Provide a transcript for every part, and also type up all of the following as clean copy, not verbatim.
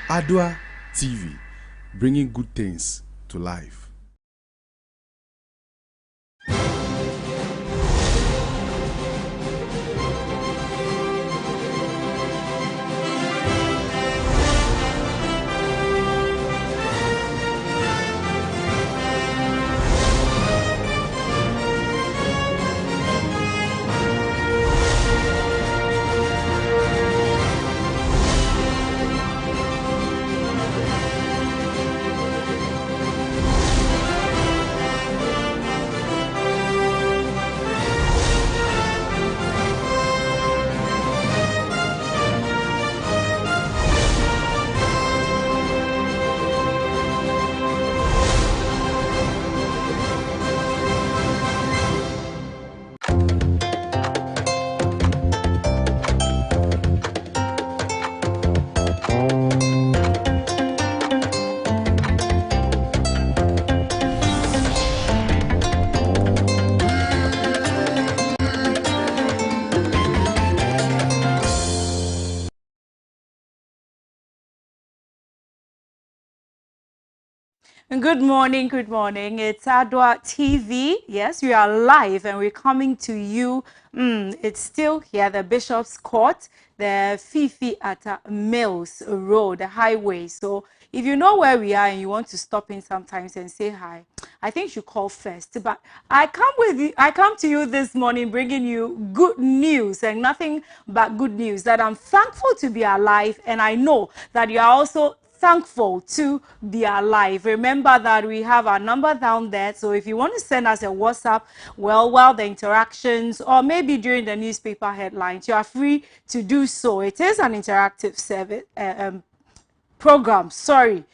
Adoatv, bringing good things to life. Good morning, good morning. It's Adoatv. Yes, we are live and we're coming to you. It's still here, the Bishop's Court, the Fifi at Mills Road, the highway. So if you know where we are and you want to stop in sometimes and say hi, I think you should call first. But I come to you this morning bringing you good news and nothing but good news, that I'm thankful to be alive, and I know that you are also thankful to be alive. Remember that we have our number down there, so if you want to send us a WhatsApp while the interactions, or maybe during the newspaper headlines, you are free to do so. It is an interactive service program. Sorry,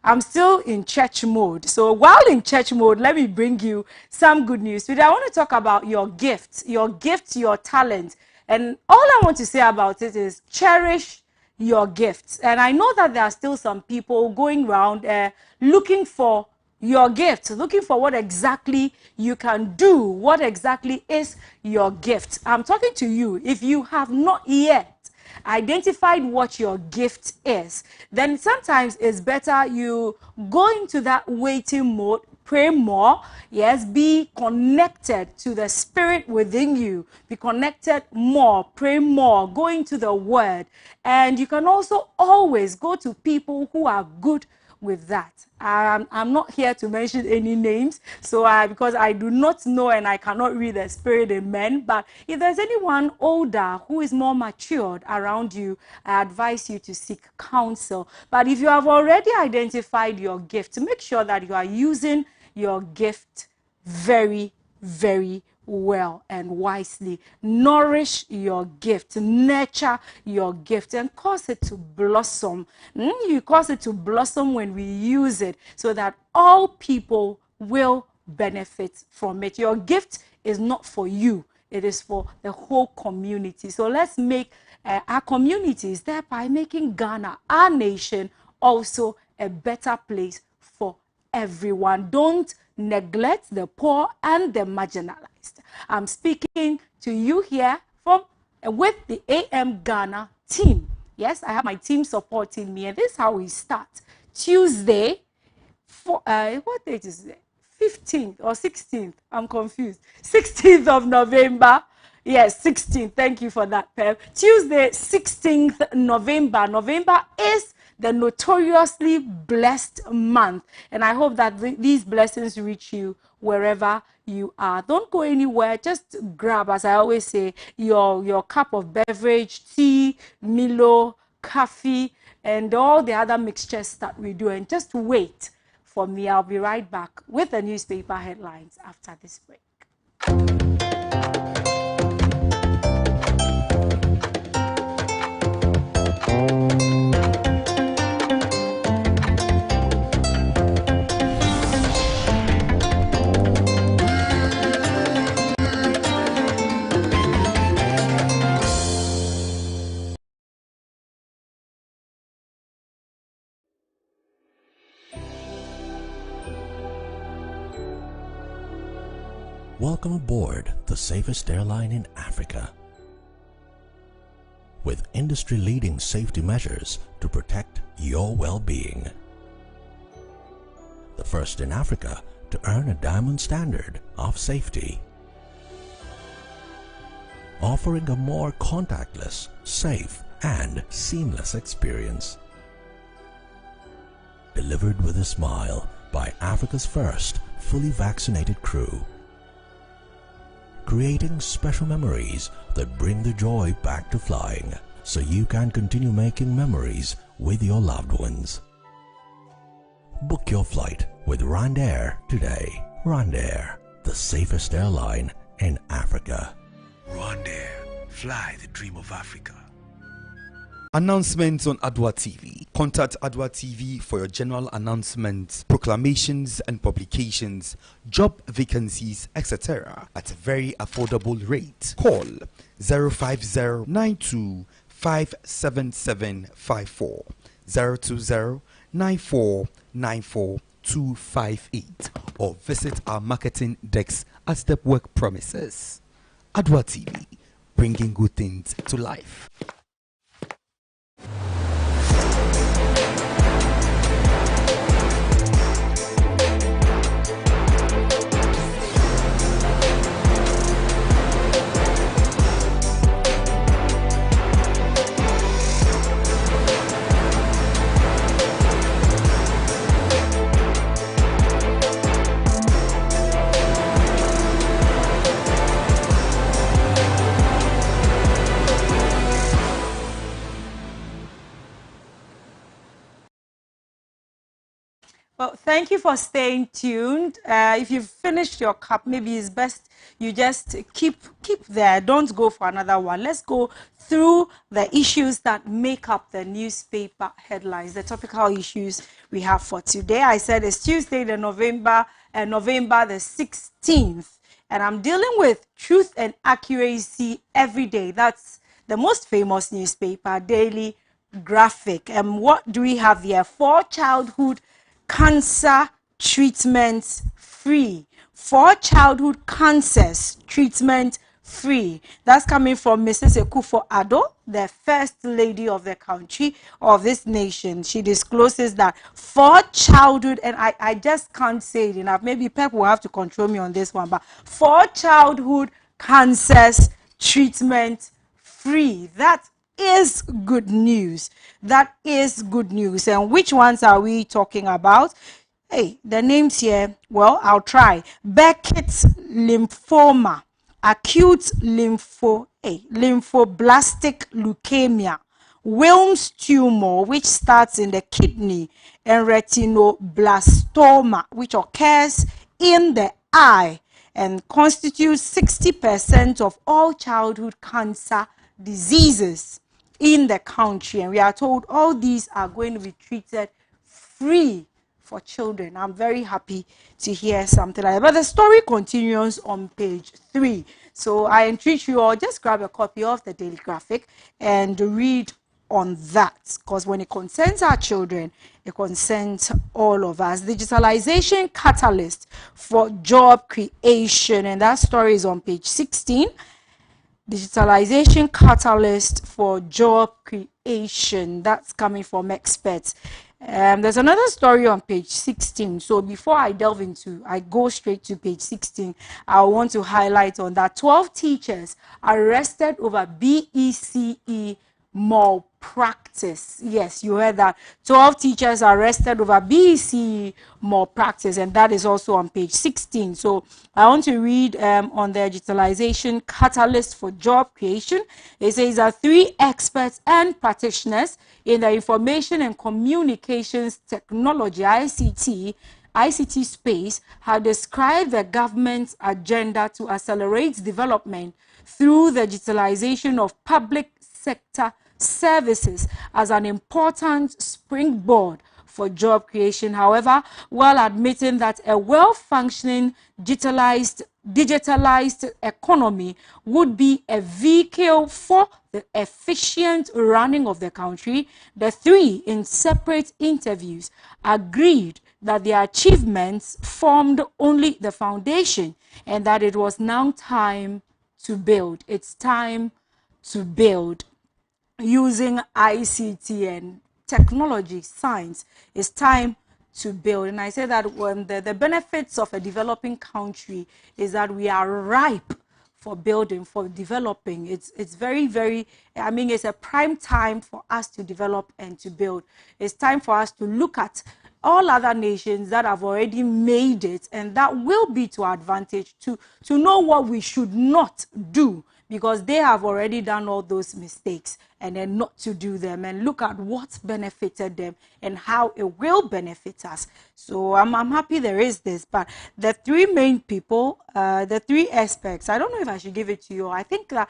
I'm still in church mode. So while in church mode, let me bring you some good news. Today I want to talk about your gift, your talent. And all I want to say about it is cherish your gifts. And I know that there are still some people going around looking for your gift, looking for what exactly you can do, what exactly is your gift. I'm talking to you. If you have not yet identified what your gift is, then sometimes it's better you go into that waiting mode, pray more, yes, be connected to the spirit within you, be connected more, pray more, go into the word. And you can also always go to people who are good with that. I'm not here to mention any names, so because I do not know and I cannot read the spirit in men. But if there's anyone older who is more matured around you, I advise you to seek counsel. But if you have already identified your gift, make sure that you are using your gift very, very well and wisely. Nourish your gift, nurture your gift, and cause it to blossom. You cause it to blossom when we use it, so that all people will benefit from it. Your gift is not for you, it is for the whole community. So let's make our communities, thereby making Ghana, our nation, also a better place for everyone. Don't neglect the poor and the marginalized. I'm speaking to you here from with the AM Ghana team. Yes, I have my team supporting me, and this is how we start. Tuesday, what date is it? 15th or 16th? I'm confused. 16th of November. Yes, 16th. Thank you for that, Pep. Tuesday, 16th November. November is the notoriously blessed month. And I hope that these blessings reach you wherever you are. Don't go anywhere. Just grab, as I always say, your cup of beverage, tea, Milo, coffee, and all the other mixtures that we do. And just wait for me. I'll be right back with the newspaper headlines after this break. Welcome aboard the safest airline in Africa. with industry-leading safety measures to protect your well-being. The first in Africa to earn a diamond standard of safety. Offering a more contactless, safe, and seamless experience. Delivered with a smile by Africa's first fully vaccinated crew. Creating special memories that bring the joy back to flying, so you can continue making memories with your loved ones. Book your flight with Rwandair today. Rwandair, the safest airline in Africa. Rwandair, fly the dream of Africa. Announcements on Adoatv. Contact Adoatv for your general announcements, proclamations and publications, job vacancies, etc. at a very affordable rate. Call 05092577754, 02094944258, or visit our marketing desk at Stepwork premises. Adoatv, bringing good things to life. Well, thank you for staying tuned. If you've finished your cup, maybe it's best you just keep there. Don't go for another one. Let's go through the issues that make up the newspaper headlines, the topical issues we have for today. I said it's Tuesday, November the 16th, and I'm dealing with Truth and Accuracy every day. That's the most famous newspaper, Daily Graphic. And what do we have here? 4 childhood cancer treatment free. 4 childhood cancers treatment free. That's coming from Mrs. Akufo-Addo, the first lady of the country, of this nation. She discloses that 4 childhood, and I just can't say it enough. Maybe Pep will have to control me on this one, but 4 childhood cancers treatment free. That is good news. That is good news. And which ones are we talking about? Hey, the names here, well, I'll try. Burkitt's lymphoma, acute lymphoblastic leukemia, Wilms tumor, which starts in the kidney, and retinoblastoma, which occurs in the eye and constitutes 60% of all childhood cancer diseases in the country. And we are told all these are going to be treated free for children. I'm very happy to hear something like that. But the story continues on page 3. So I entreat you all, just grab a copy of the Daily Graphic and read on that, because when it concerns our children, it concerns all of us. Digitalization catalyst for job creation, and that story is on page 16. Digitalization catalyst for job creation. That's coming from experts. There's another story on page 16. So before I go straight to page 16, I want to highlight on that 12 teachers arrested over BECE malpractice. Yes, you heard that. 12 teachers arrested over BECE malpractice, and that is also on page 16. So I want to read on the digitalization catalyst for job creation. It says that 3 experts and practitioners in the information and communications technology ICT space have described the government's agenda to accelerate development through the digitalization of public sector services as an important springboard for job creation. However, while admitting that a well-functioning digitalized economy would be a vehicle for the efficient running of the country, the 3 in separate interviews agreed that their achievements formed only the foundation and that it was now time to build. It's time to build. using ICT and technology, science. It's time to build. And I say that when the benefits of a developing country is that we are ripe for building, for developing. It's very, very, I mean, it's a prime time for us to develop and to build. It's time for us to look at all other nations that have already made it, and that will be to our advantage to know what we should not do, because they have already done all those mistakes, and then not to do them and look at what benefited them and how it will benefit us. So I'm happy there is this. But the three main people, the three aspects, I don't know if I should give it to you. I think that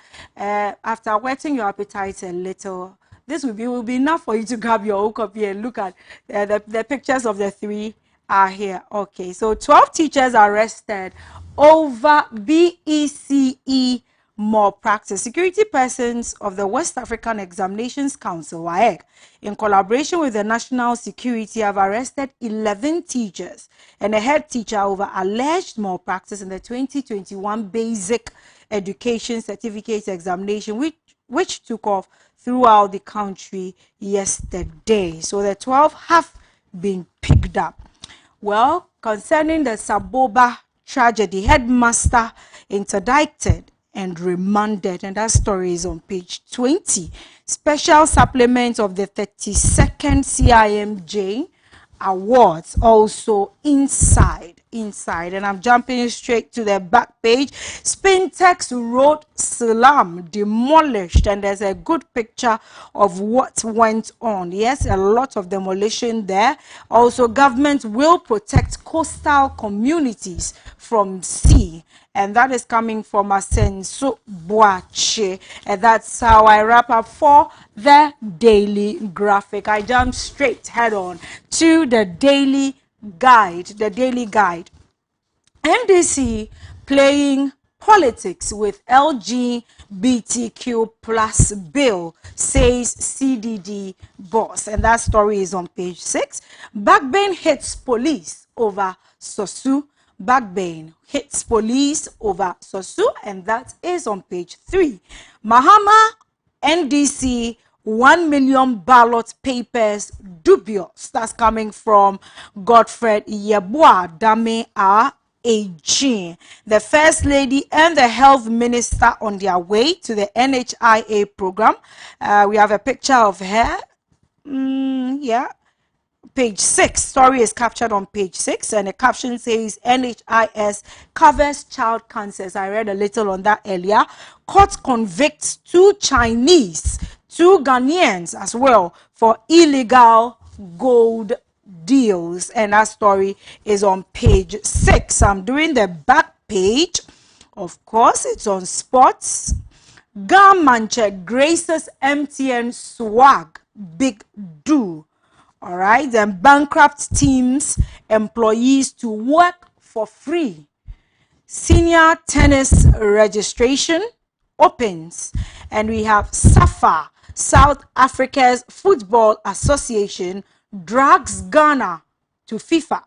after whetting your appetite a little, this will be enough for you to grab your own copy and look at the pictures of the three are here. Okay, so 12 teachers arrested over BECE malpractice. Security persons of the West African Examinations Council, WAEC, in collaboration with the National Security, have arrested 11 teachers and a head teacher over alleged malpractice in the 2021 Basic Education Certificate Examination, which took off throughout the country yesterday. So the 12 have been picked up. Well, concerning the Saboba tragedy, headmaster interdicted and remanded, and that story is on page 20. Special supplement of the 32nd CIMJ awards also inside, and I'm jumping straight to the back page. Spintex Road slum demolished, and there's a good picture of what went on. Yes, a lot of demolition there. Also, government will protect coastal communities from sea, and that is coming from Asenso Boache. And that's how I wrap up for the daily graphic. I jump straight head on to the daily guide. The daily guide. NDC playing politics with LGBTQ plus bill, says CDD boss. And that story is on page 6. Backbane hits police over Sosu. Backbane hits police over Sosu, and that is on page 3. Mahama NDC 1 million ballot papers dubious. That's coming from Godfred Yeboah Dame AG. The First Lady and the Health Minister on their way to the NHIA program. We have a picture of her. Yeah. Page 6. Story is captured on page 6, and the caption says NHIS covers child cancers. I read a little on that earlier. Court convicts 2 Chinese, 2 Ghanaians as well for illegal gold deals, and that story is on page 6. I'm doing the back page. Of course, it's on sports. Garmanche graces MTN swag big do. All right, then bankrupt teams employees to work for free. Senior tennis registration opens, and we have SAFA, South Africa's Football Association, drags Ghana to FIFA.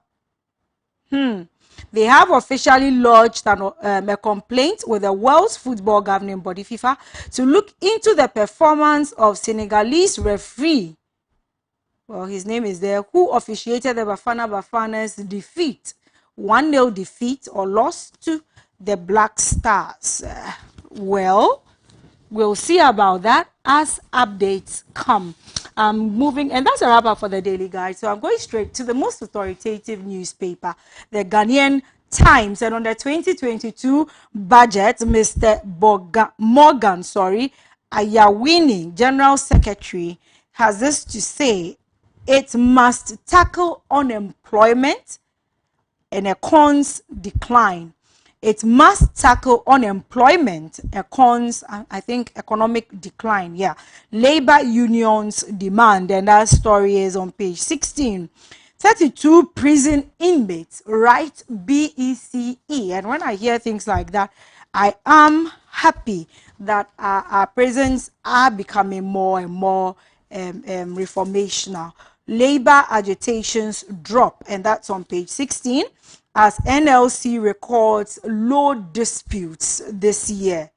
They have officially lodged a complaint with the world's football governing body FIFA to look into the performance of Senegalese referee, well, his name is there, who officiated the Bafana's defeat, 1-0 defeat or loss to the Black Stars. Well, we'll see about that as updates come. I'm moving, and that's a wrap up for the daily guide. So I'm going straight to the most authoritative newspaper, the Ghanaian Times. And on the 2022 budget, Mr. Morgan, Ayawini, General Secretary, has this to say: it must tackle unemployment and economic decline. It must tackle unemployment, I think economic decline. Yeah. Labor unions demand, and that story is on page 16. 32 prison inmates write BECE. And when I hear things like that, I am happy that our prisons are becoming more and more reformational. Labor agitations drop, and that's on page 16, as NLC records low disputes this year.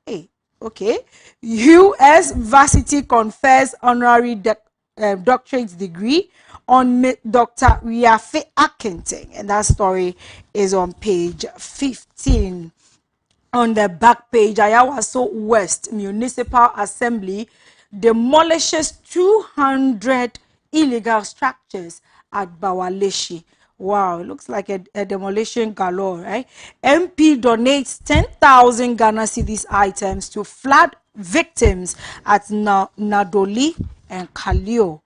Hey, Okay. U.S. varsity confers honorary doctorate degree on Dr. Riafe Akinting, and that story is on page 15. On the back page, Ayawaso West Municipal Assembly demolishes 200 illegal structures at Bawaleshi. Wow, it looks like a demolition galore, right? MP donates 10,000 Ghana cedis items to flood victims at Nadoli and Kalio.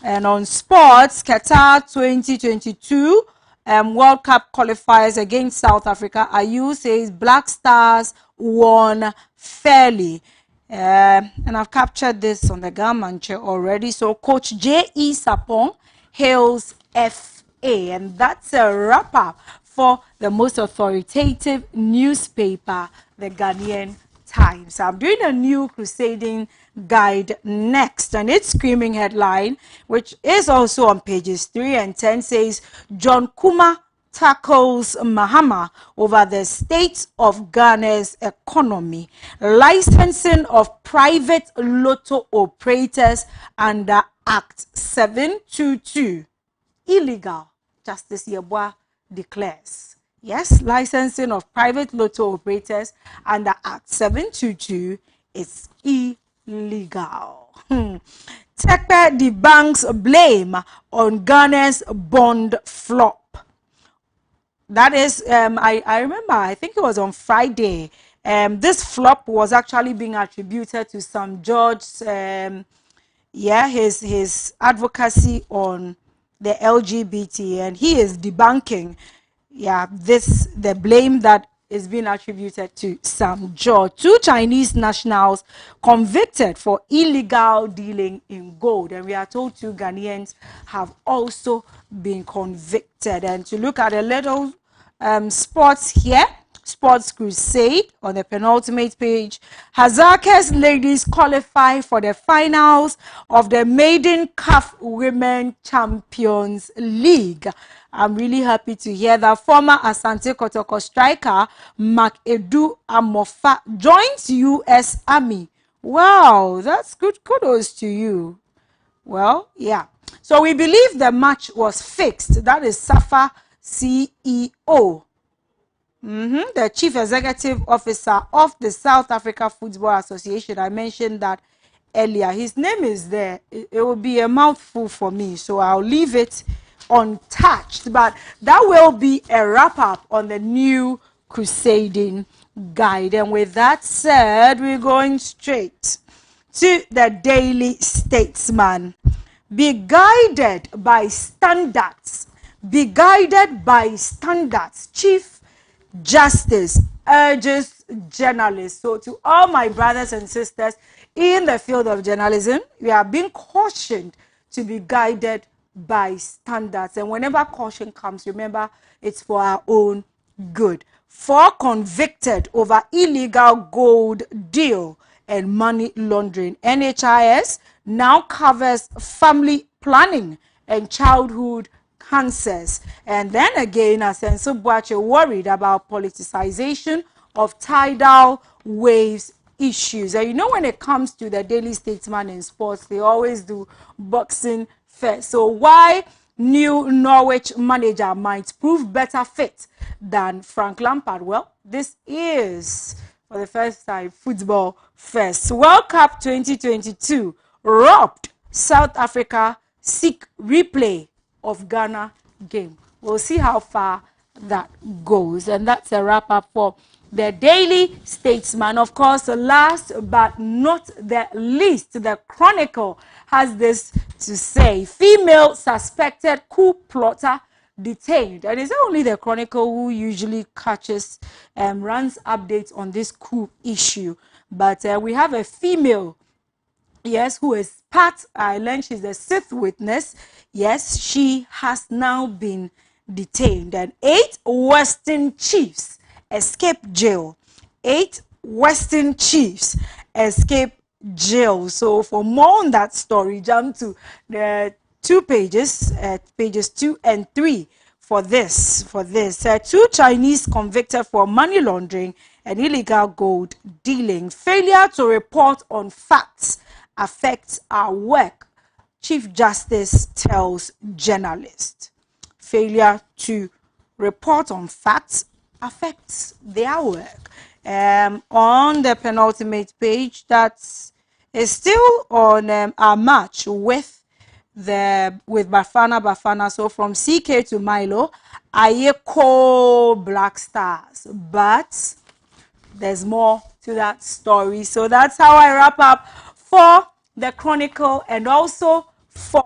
And on sports, Qatar 2022 World Cup qualifiers against South Africa. Ayu says Black Stars won fairly. And I've captured this on the Garmanche already. So Coach J.E. Sapong hails FA. And that's a wrap-up for the most authoritative newspaper, the Ghanaian Times. I'm doing a new crusading guide next, and its screaming headline, which is also on pages 3 and 10, says John Kuma tackles Mahama over the state of Ghana's economy, licensing of private lotto operators under Act 722 illegal, Justice Yeboah declares. Yes, licensing of private lotto operators under Act 722 is illegal. Tekpe debunks blame on Ghana's bond flop. That is, I remember, I think it was on Friday. This flop was actually being attributed to some George's, his advocacy on the LGBT, and he is debunking the blame that is being attributed to Sam George. 2 Chinese nationals convicted for illegal dealing in gold, and we are told 2 Ghanaians have also been convicted. And to look at a little sports here, Sports Crusade on the penultimate page. Hazakes ladies qualify for the finals of the Maiden CAF Women Champions League. I'm really happy to hear that former Asante Kotoko striker Mark Edu Amofa joins U.S. Army. Wow, that's good. Kudos to you. Well, yeah. So we believe the match was fixed. That is SAFA CEO. The Chief Executive Officer of the South Africa Football Association. I mentioned that earlier. His name is there. It will be a mouthful for me, so I'll leave it untouched. But that will be a wrap-up on the new crusading guide. And with that said, we're going straight to the Daily Statesman. Be guided by standards. Be guided by standards. Chief Justice urges journalists. So to all my brothers and sisters in the field of journalism, we are being cautioned to be guided by standards. And whenever caution comes, remember, it's for our own good. 4 convicted over illegal gold deal and money laundering. NHIS now covers family planning and childhood cancers. And then again, Asenso Boache worried about politicization of tidal waves issues. And you know, when it comes to the Daily Statesman in sports, they always do boxing first. So why new Norwich manager might prove better fit than Frank Lampard? Well, this is, for the first time, football first. World Cup 2022 robbed. South Africa seek replay of Ghana game. We'll see how far that goes. And that's a wrap up for the Daily Statesman. Of course, last but not the least, the Chronicle has this to say: female suspected coup plotter detained. And it's only the Chronicle who usually catches and runs updates on this coup issue. But we have a female, yes, who is part, I learned she's the 6th witness. Yes, she has now been detained. And 8 Western chiefs escape jail. 8 Western chiefs escape jail. So for more on that story, jump to the 2 pages, pages 2 and 3 for this. 2 Chinese convicted for money laundering and illegal gold dealing. Failure to report on facts affects our work, Chief Justice tells journalists. Failure to report on facts affects their work. On the penultimate page, that is still on our match with Bafana. So from CK to Milo, Ayeko Black Stars, but there's more to that story. So that's how I wrap up for the Chronicle, and also for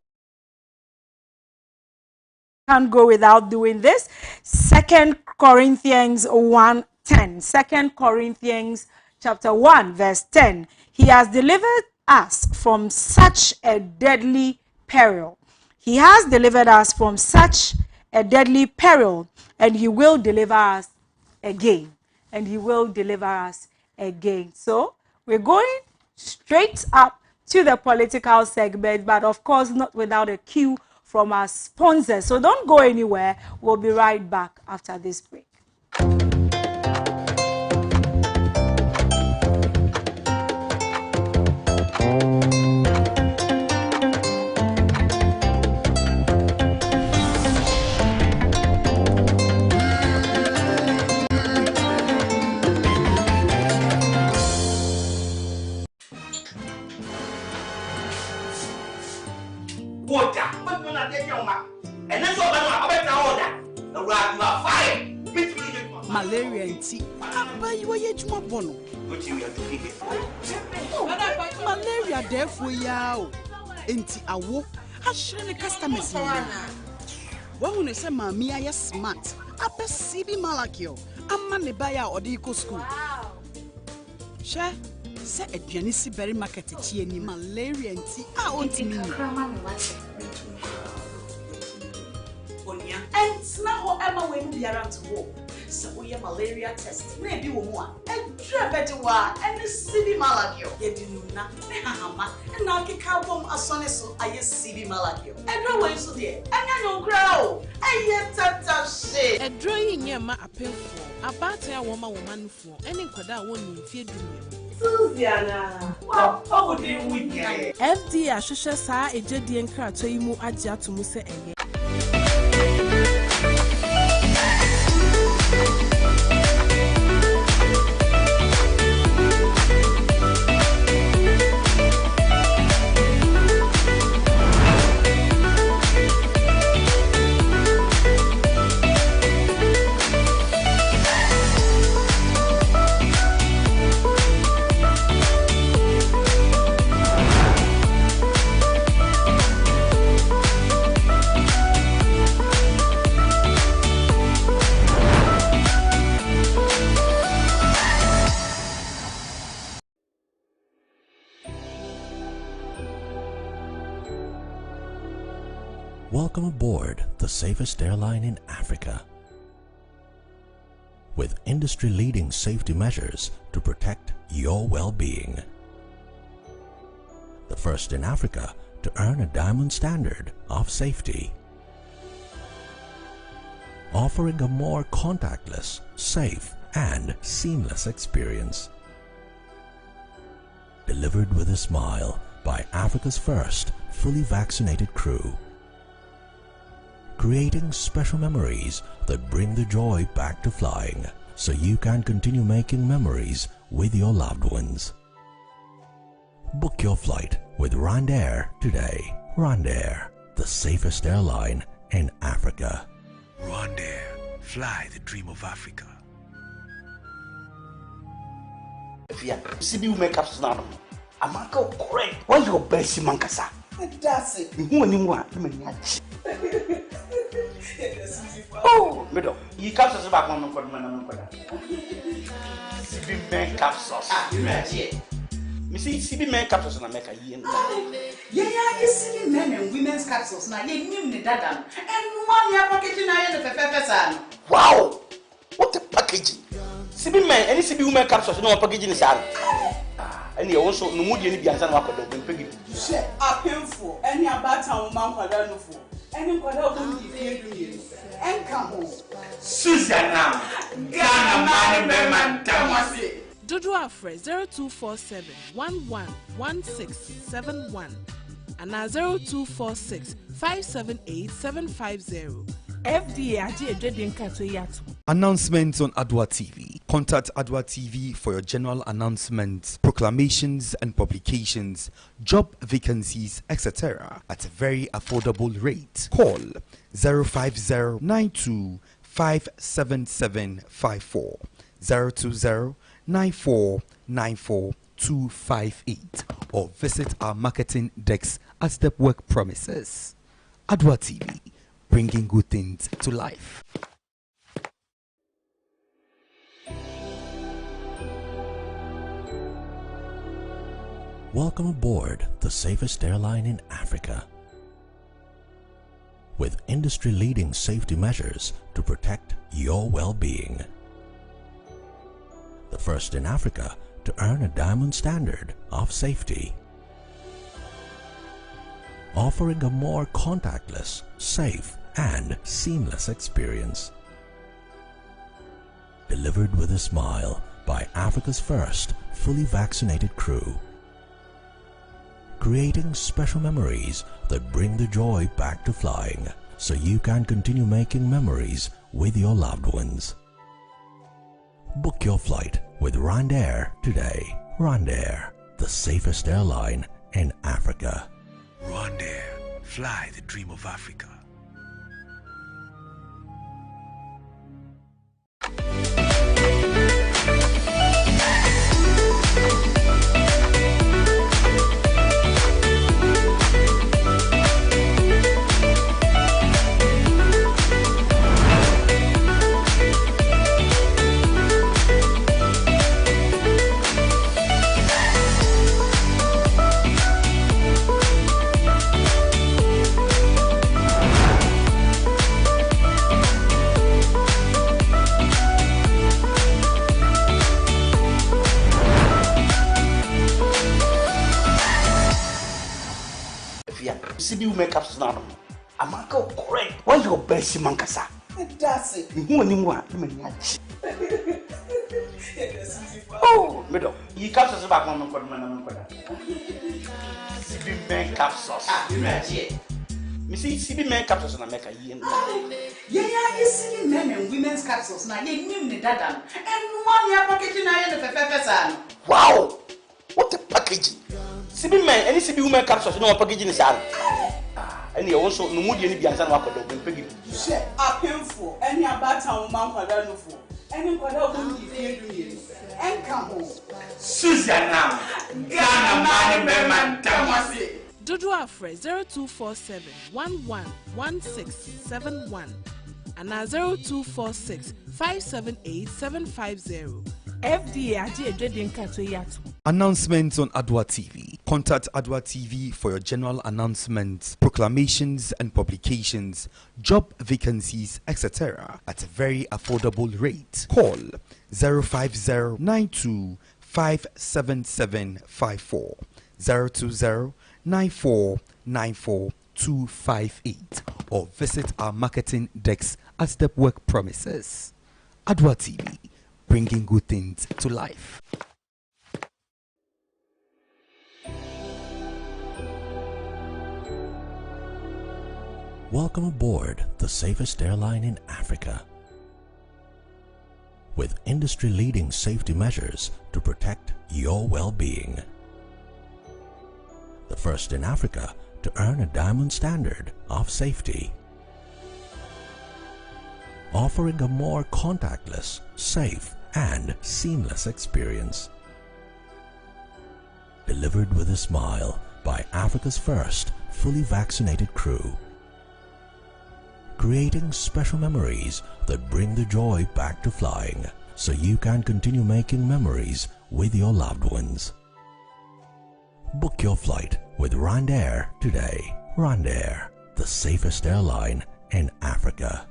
can't go without doing this. 2 Corinthians 1:10. 2 Corinthians chapter 1 verse 10. He has delivered us from such a deadly peril. He has delivered us from such a deadly peril, and he will deliver us again. And he will deliver us again. So we're going straight up to the political segment, but of course not without a cue from our sponsors. So don't go anywhere. We'll be right back after this break. Malaria and tea. You are yet more bono. Malaria, therefore, yao. Enti awo. I shouldn't customers. Well, when say mammy, I am smart. I perceive Malakio. I'm money buyer or the eco school. Share. Say a pianisi berry market ni malaria and tea. I want to mean. And now Emma will be around to walk. So we malaria test. Maybe one. And better one. And the CB Malagio. You didn't know. And now I can't bomb as soon as I CB Malagio. And no way so dear. And I don't grow. I yet tata shit. A drawing your ma appeal for. About a woman for. Any quada won't feed you. Susiana. How would you win? FD Ashusha sa a jedi and crato you mu adia to Musa and Welcome aboard the safest airline in Africa. With industry-leading safety measures to protect your well-being. The first in Africa to earn a diamond standard of safety. Offering a more contactless, safe, and seamless experience. Delivered with a smile by Africa's first fully vaccinated crew. Creating special memories that bring the joy back to flying, so you can continue making memories with your loved ones. Book your flight with RwandAir today. RwandAir, the safest airline in Africa. RwandAir, fly the dream of Africa. CB will make up now. I'm not correct. Why your best mankasa? That's it. Who anyone? Oh, middle. He comes us back on the CB man capsules. Missy CB man capsules and I make a year. Yeah, you see men and women's capsules now. You knew the dada. And 1 year packaging I had a pepper. Wow! What a packaging! CB man, any CB woman capsules, no packaging is out. And you also no mood any be answer what could be piggy. Share a painful any about town man for. ɛne nkwadaa ɔmo di fie dumie ɛnka ho Susanna, Ghana man bɛma ntamase. Dodo Afre 0247 111671 and 0246 578 750. FDA Aji Edredinka to Yatu. Announcements on Adoatv. Contact Adoatv for your general announcements, proclamations and publications, job vacancies, etc. at a very affordable rate. Call 05092 57754 020 9494258 or visit our marketing decks at Stepwork premises. Adoatv, bringing good things to life. Welcome aboard the safest airline in Africa. With industry-leading safety measures to protect your well-being. The first in Africa to earn a diamond standard of safety. Offering a more contactless, safe, and seamless experience. Delivered with a smile by Africa's first fully vaccinated crew. Creating special memories that bring the joy back to flying, so you can continue making memories with your loved ones. Book your flight with Rwandair today. Rwandair, the safest airline in Africa. Rwandair, fly the dream of Africa. CB will make up now. I'm correct. Why your best mankasa? That's it. Who anyone? Oh, middle. You captures back on CB men capsules. Missy CB men capsules and America. Yeah, you see men and women's capsules now. You name the data. And one year packaging I had the pepper. Wow! What a packaging! CB men, any CB women capsules, no packaging is out. And you also no mood any biansan wako do pegi. Share a painful any about town man kwadano for. Any kwadano go di fie dumie. Enka ho. Susanna, Ghana man bɛma ntamase. Dodo Afre 0247 111671 and 0246 578 750. FDA Aji Edredinka to Yatu. Announcements on Adoatv. Contact Adoatv for your general announcements, proclamations and publications, job vacancies, etc. at a very affordable rate. Call 05092 57754 020 9494258 or visit our marketing decks at Stepwork premises. Adoatv, bringing good things to life. Welcome aboard the safest airline in Africa. With industry-leading safety measures to protect your well-being. The first in Africa to earn a diamond standard of safety. Offering a more contactless, safe, and seamless experience. Delivered with a smile by Africa's first fully vaccinated crew. Creating special memories that bring the joy back to flying, so you can continue making memories with your loved ones. Book your flight with Rwandair today. Rwandair, the safest airline in Africa.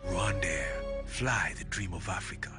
Rwandair, fly the dream of Africa.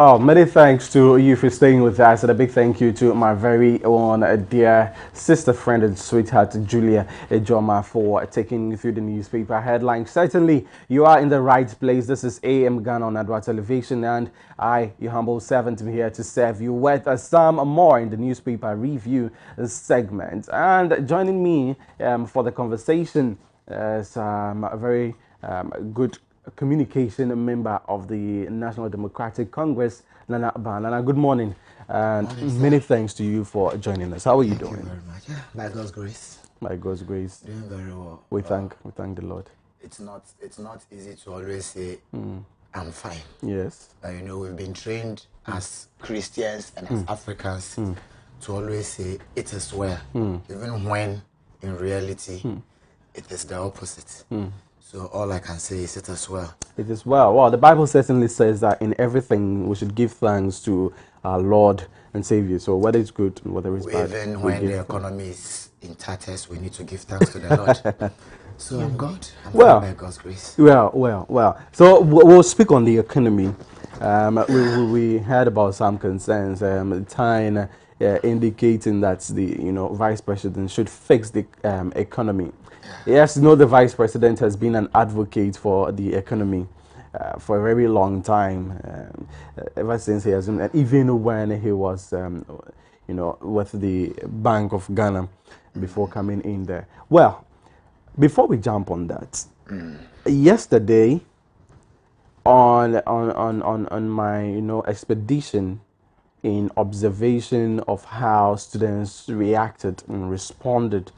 Oh, many thanks to you for staying with us, and a big thank you to my very own dear sister, friend, and sweetheart, Julia Ejoma, for taking you through the newspaper headlines. Certainly, you are in the right place. This is AM Ghana on Adoatv Television, and I, your humble servant, am here to serve you with some more in the newspaper review segment. And joining me for the conversation is a very good communication member of the National Democratic Congress, Nana Ban. Nana, good morning, and many thanks to you for joining us. How are you doing? Thank you very much. By God's grace. By God's grace, Doing very well. we thank the Lord. It's not easy to always say I'm fine. Yes. You know, we've been trained as Christians and as Africans to always say it is well, even when in reality it is the opposite. So all I can say is it is well. It is well. Well, the Bible certainly says that in everything we should give thanks to our Lord and Savior. So whether it's good, whether it's bad, even when the economy is in tatters, we need to give thanks to the Lord. So I'm God. I'm well, by God's grace. Well. So we'll speak on the economy. We heard about some concerns. Tying indicating that the vice president should fix the economy. Yes, the vice president has been an advocate for the economy for a very long time, ever since he has been, and even when he was, with the Bank of Ghana before coming in there. Well, before we jump on that, yesterday on my expedition in observation of how students reacted and responded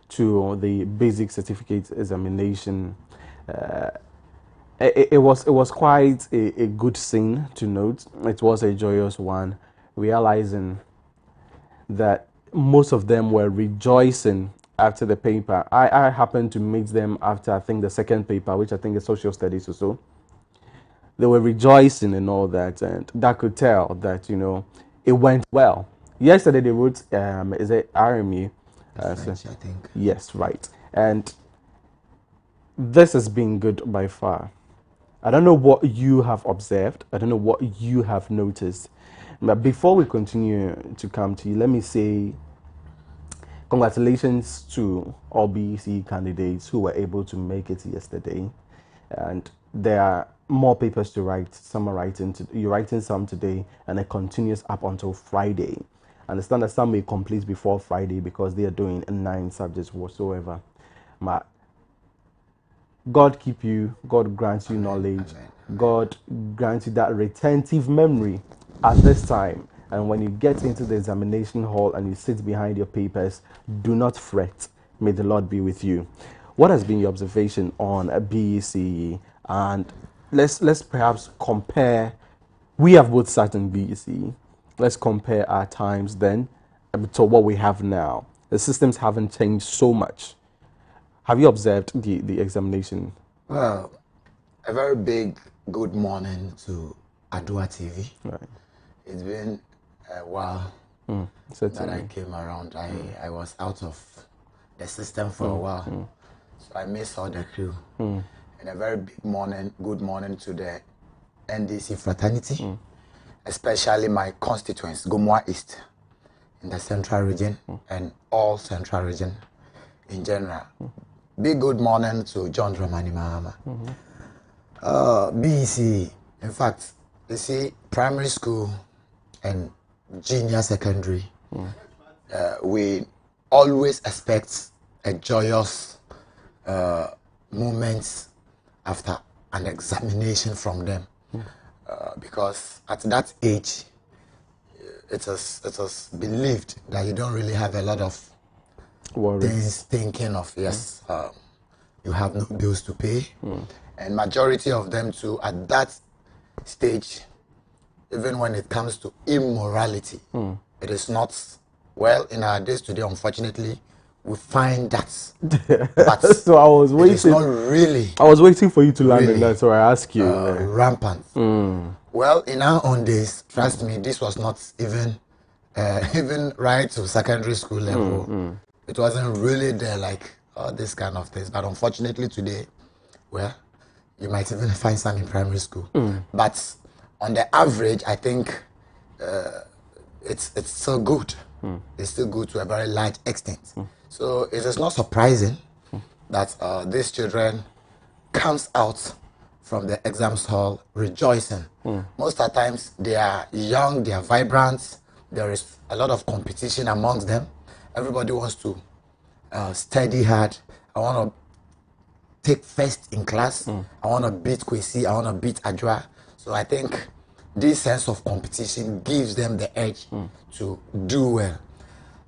to the basic certificate examination, it was quite a good scene to note. It was a joyous one, realizing that most of them were rejoicing after the paper. I happened to meet them after, I think, the second paper, which I think is social studies or so. They were rejoicing and all that, and that could tell that it went well. Yesterday they wrote is it RME? French, I think. Yes, right. And this has been good by far. I don't know what you have observed. I don't know what you have noticed. But before we continue to come to you, let me say congratulations to all BEC candidates who were able to make it yesterday. And there are more papers to write. Some are writing. You're writing some today, and it continues up until Friday. I understand that some may complete before Friday because they are doing 9 subjects whatsoever. But God keep you. God grants you knowledge. God grants you that retentive memory at this time. And when you get into the examination hall and you sit behind your papers, do not fret. May the Lord be with you. What has been your observation on a BECE? And let's perhaps compare. We have both sat in BECE. Let's compare our times then to what we have now. The systems haven't changed so much. Have you observed the examination? Well, a very big good morning to Adoatv. Right. It's been a while that I came around. I was out of the system for a while. So I miss all the crew. And a very big morning, good morning to the NDC fraternity. Especially my constituents, Gomwa East, in the Central Region, and all Central Region in general. Big good morning to John Dramani Mahama. BEC, in fact, you see, primary school and junior secondary, we always expect a joyous moment after an examination from them. Because at that age, it was believed that you don't really have a lot of things thinking of. Yes, you have no bills to pay, and majority of them too at that stage, even when it comes to immorality, it is not well in our days today. Unfortunately, we find that. But so I was waiting. It's not really. I was waiting for you to land in that, so I ask you. Rampant. Well, in our own days, trust me, this was not even right to secondary school level. It wasn't really there like all this kind of things. But unfortunately today, well, you might even find some in primary school. But on the average, I think it's still good. It's still good to a very large extent. So it is not surprising that these children comes out from the exams hall rejoicing. Most of the times they are young, they are vibrant. There is a lot of competition amongst them. Everybody wants to study hard. I want to take first in class. I want to beat Kwesi. I want to beat Adwa. So I think this sense of competition gives them the edge to do well.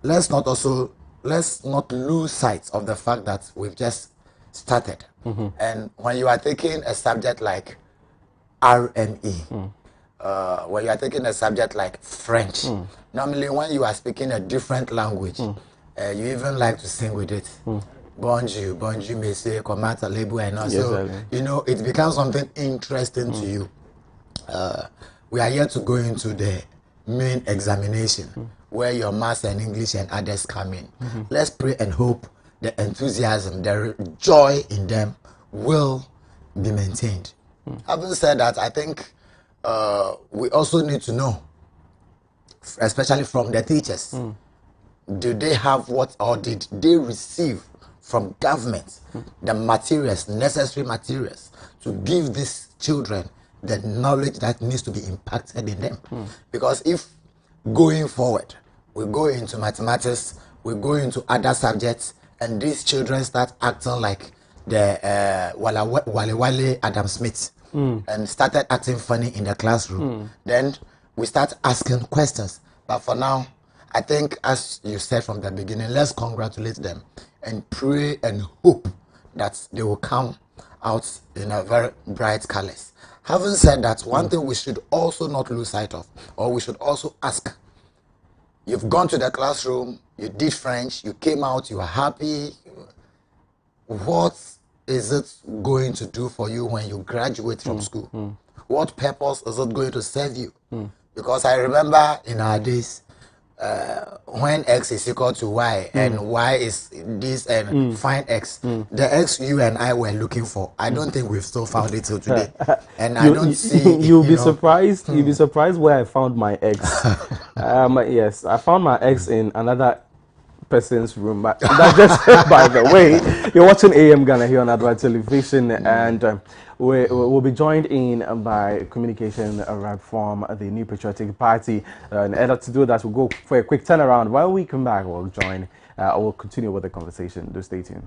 Let's not lose sight of the fact that we've just started. And when you are taking a subject like RME, when you are taking a subject like French, normally when you are speaking a different language, you even like to sing with it. Bonjour, monsieur, comment allez-vous? And also, you know, it becomes something interesting to you. We are here to go into the main examination where your maths and English and others come in. Let's pray and hope the enthusiasm, the joy in them will be maintained. Having said that, I think we also need to know, especially from the teachers, do they have what, or did they receive from government the materials, necessary materials to give these children the knowledge that needs to be impacted in them? Because if going forward we go into mathematics, we go into other subjects, and these children start acting like the Wale Adam Smith and started acting funny in the classroom, then we start asking questions. But for now, I think, as you said from the beginning, let's congratulate them and pray and hope that they will come out in a very bright colors. Having said that, one thing we should also not lose sight of, or we should also ask, you've gone to the classroom, you did French, you came out, you are happy. What is it going to do for you when you graduate from school? What purpose is it going to serve you? Because I remember in our days, when X is equal to Y and Y is this and find X, the X you and I were looking for, I don't think we've still found it till today. And I don't see... You'll be surprised. You'll be surprised where I found my X. Yes, I found my X in another person's room. But that's just by the way. You're watching AM Ghana here on Adoatv Television, and we'll be joined in by communication from the New Patriotic Party. In order to do that, we'll go for a quick turnaround. While we come back, we'll continue with the conversation. Do stay tuned.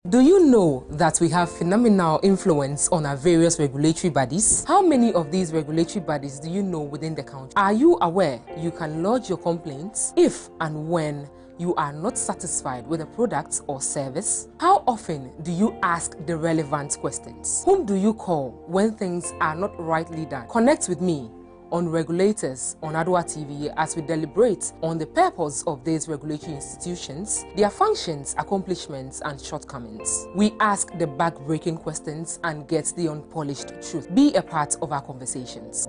Do you know that we have phenomenal influence on our various regulatory bodies? How many of these regulatory bodies do you know within the country? Are you aware you can lodge your complaints if and when you are not satisfied with a product or service? How often do you ask the relevant questions? Whom do you call when things are not rightly done? Connect with me on Regulators on Adoatv as we deliberate on the purpose of these regulatory institutions, their functions, accomplishments, and shortcomings. We ask the back-breaking questions and get the unpolished truth. Be a part of our conversations.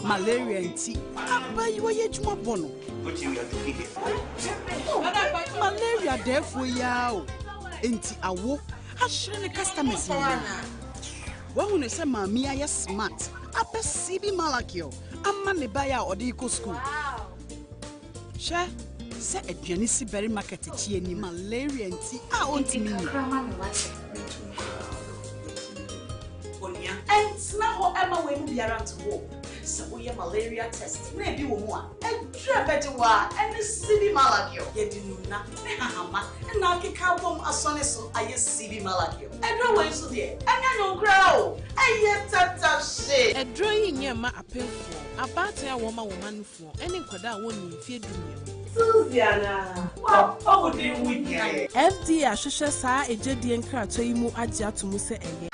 Malaria and tea. You are yet more bono. Malaria, therefore, yao. Enti awo. I shouldn't customers. Well, when say mammy, I smart. Upper CB Malakio. I'm money buyer or the eco school. Share. Say a Janisi berry market ni malaria and tea. I want to mean. And now, Emma will be around to walk. So we have malaria test. Maybe one. And better and the CB Malakio. Yet you know not. And now kick out from a son so I CB Malakio. And no way so dear. And I don't grow. I yet tata shit. A drawing your ma appeal for. A battle woman for. Any quada won't fear. Susiana, what would you with you? FDA ahwehwɛ saa ejedie nkrato yi mu agye ato mu sɛ ɛyɛ.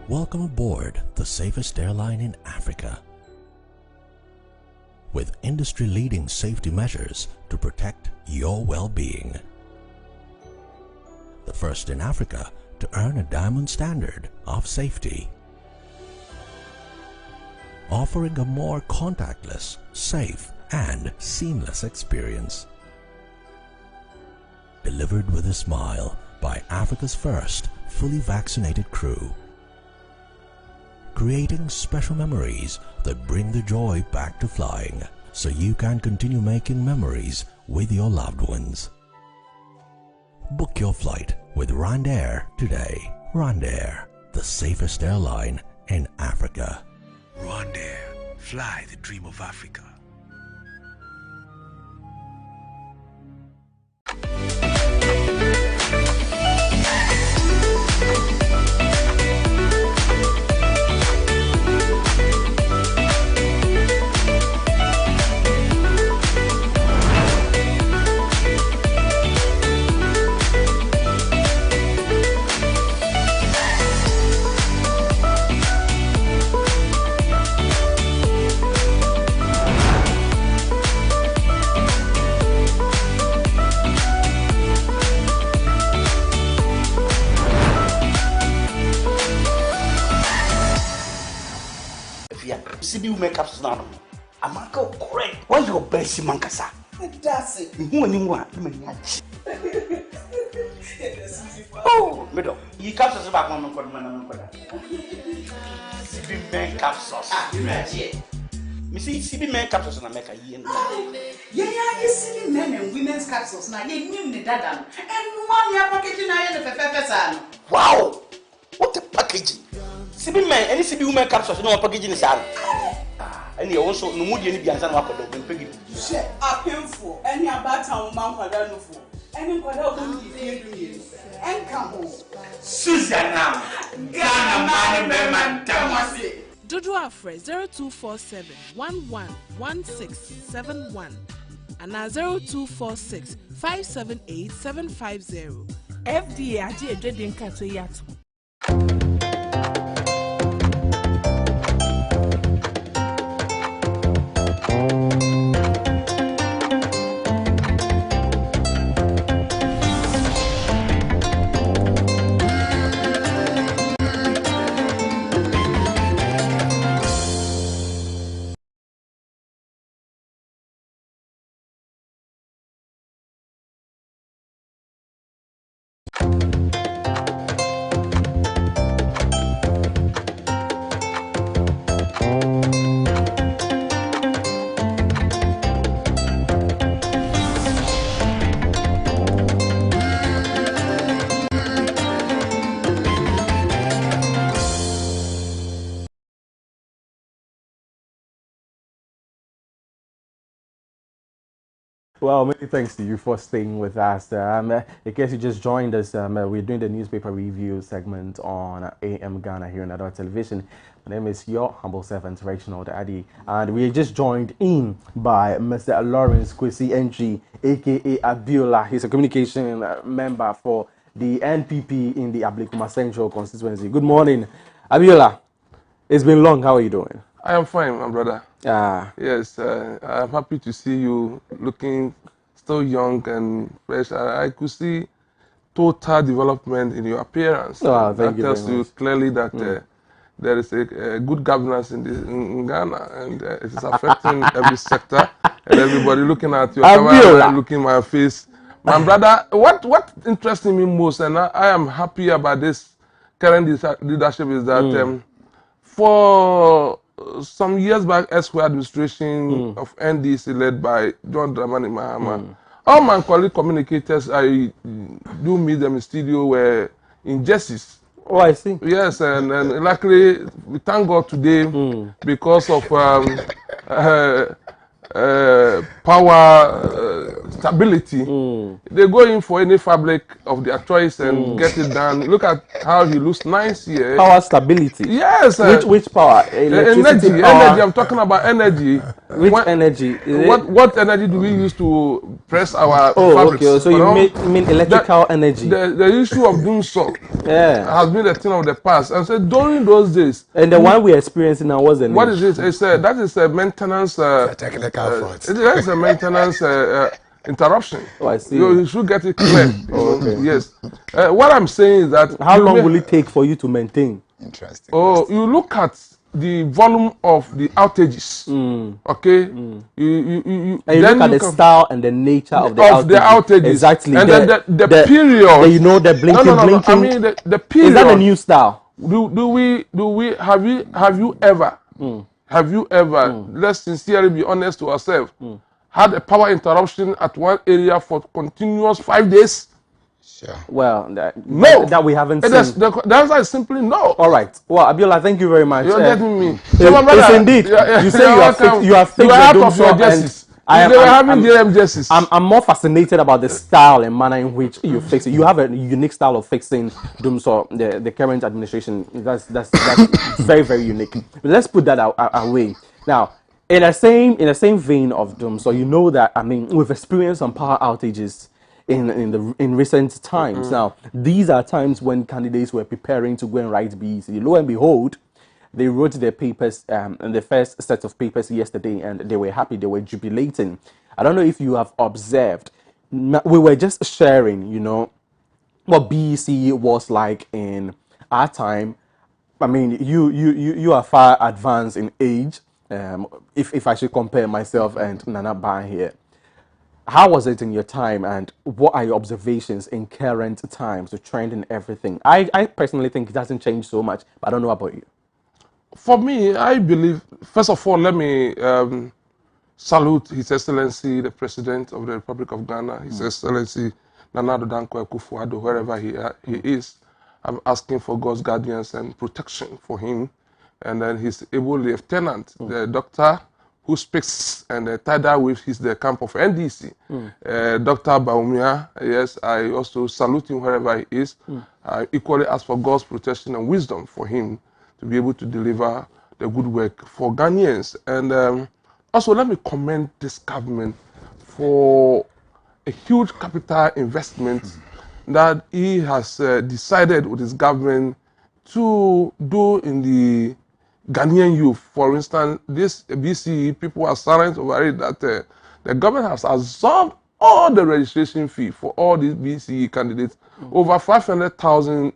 Welcome aboard the safest airline in Africa. With industry-leading safety measures to protect your well-being. The first in Africa to earn a diamond standard of safety. Offering a more contactless, safe, and seamless experience. Delivered with a smile by Africa's first fully vaccinated crew. Creating special memories that bring the joy back to flying, so you can continue making memories with your loved ones. Book your flight with RwandAir today. RwandAir, the safest airline in Africa. RwandAir, fly the dream of Africa. CB makeup now. I'm correct. Why your best mankasa? That's it. Who anyone? Oh, middle. You captures about one CB makeup sauce. Missy CB makeup sauce and make a year. Yeah, you see men and women's capsules now. You knew the dada. And 1 year packaging I had the pepper. Wow! What a packaging! CB man, any CB makeup sauce, no packaging is out. And you also no mood any biansan wako do pegi. Share a painful any about town man kwada no for. Any kwada go di fie do ye. En ka ho. Susanna. Ghana man be man tamase. Dodo Afre 0247 111671 and 0246 578 750. FDA aje ejede nkato yato. Well, many thanks to you for staying with us. In case you just joined us, we're doing the newspaper review segment on AM Ghana here on Adoatv Television. My name is your humble servant, Reginald Adi, and we are just joined in by Mr. Lawrence Kwesi NG, aka Abiola. He's a communication member for the NPP in the Ablekuma Central constituency. Good morning, Abiola. It's been long. How are you doing? I am fine, my brother. Yes, I'm happy to see you looking still young and fresh. I could see total development in your appearance. Oh, thank you. That tells you clearly that there is a good governance in Ghana, and it is affecting every sector and everybody looking at your camera, looking at my face. My brother, what interests me most, and I am happy about this current leadership, is that for some years back, Esquire administration of NDC led by John Dramani Mahama, all my colleague communicators, I do meet them in studio, were in jerseys. Oh, I see. Yes, and luckily, we thank God today because of power stability. They go in for any fabric of their choice and get it done. Look at how he looks nice here. Power stability. Yes. Which power? Electricity. Power. Energy. I'm talking about energy. Which energy? What energy do we use to press our fabrics? Okay. So you mean electrical energy? The issue of doing so has been a thing of the past. And so during those days. And the one we're experiencing now, what's the name? What is it? It's that is a maintenance. Technical fault. That is a maintenance interruption. Oh, I see. You should get it clear. Okay. Yes. What I'm saying is that. How long will it take for you to maintain? Interesting. Oh, you look at the volume of the outages. Okay. You look at the style and the nature of the outages. Exactly. And then the period. You know, the blinking. No. I mean the period. Is that a new style? Do we have you ever? Let's sincerely be honest to ourselves. Had a power interruption at one area for continuous 5 days? Sure. Well, no. That we haven't seen. The answer is simply no. All right. Well, Abiola, thank you very much. You're getting me. Yes, indeed. You say you have fixed the dome shop, and they were having DRM jerseys. I'm more fascinated about the style and manner in which you fix it. You have a unique style of fixing dome shop. The current administration, that's very, very unique. But let's put that away now. In the same vein of doom, so you know that we've experienced some power outages in recent times. Now, these are times when candidates were preparing to go and write BEC. Lo and behold, they wrote their papers, and the first set of papers yesterday, and they were happy, they were jubilating. I don't know if you have observed, we were just sharing, what BEC was like in our time. I mean, you are far advanced in age. If I should compare myself and Nana Ban here, how was it in your time, and what are your observations in current times, the trend and everything? I personally think it hasn't changed so much, but I don't know about you. For me, I believe, first of all, let me salute His Excellency, the President of the Republic of Ghana, His Excellency Nana Addo Dankwa Akufo-Addo, wherever he is. I'm asking for God's guidance and protection for him. And then his able lieutenant, the doctor who speaks and the tidal with he's the camp of NDC, Dr. Baumia. Yes, I also salute him wherever he is. I equally ask for God's protection and wisdom for him to be able to deliver the good work for Ghanaians. And also let me commend this government for a huge capital investment that he has decided with his government to do in the Ghanaian youth. For instance, this BCE, people are silent over it, that the government has absorbed all the registration fee for all these BCE candidates, over 500,000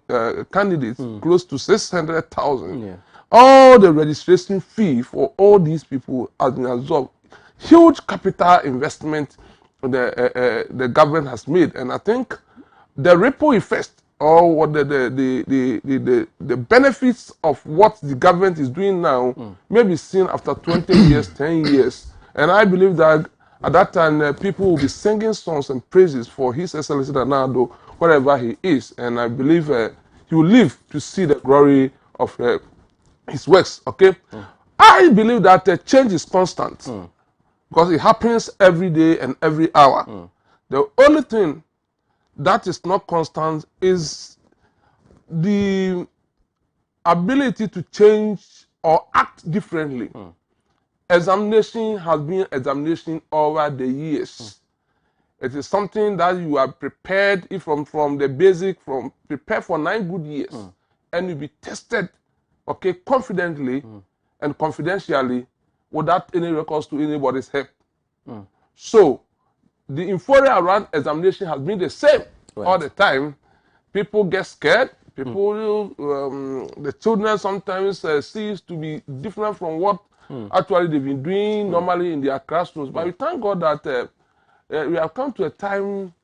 candidates, close to 600,000. Yeah. All the registration fee for all these people has been absorbed. Huge capital investment the government has made, and I think the ripple effect, or what the benefits of what the government is doing now may be seen after 20 years, 10 years. And I believe that at that time, people will be singing songs and praises for His Excellency Nana Addo, wherever he is. And I believe he will live to see the glory of his works, okay? I believe that change is constant because it happens every day and every hour. The only thing that is not constant is the ability to change or act differently. Examination has been examination over the years. It is something that you are prepared from the basic, prepared for 9 good years, and you be tested, okay, confidently and confidentially without any records to anybody's help. So the euphoria around examination has been the same all the time. People get scared. People, the children sometimes seems to be different from what actually they've been doing normally in their classrooms. But we thank God that we have come to a time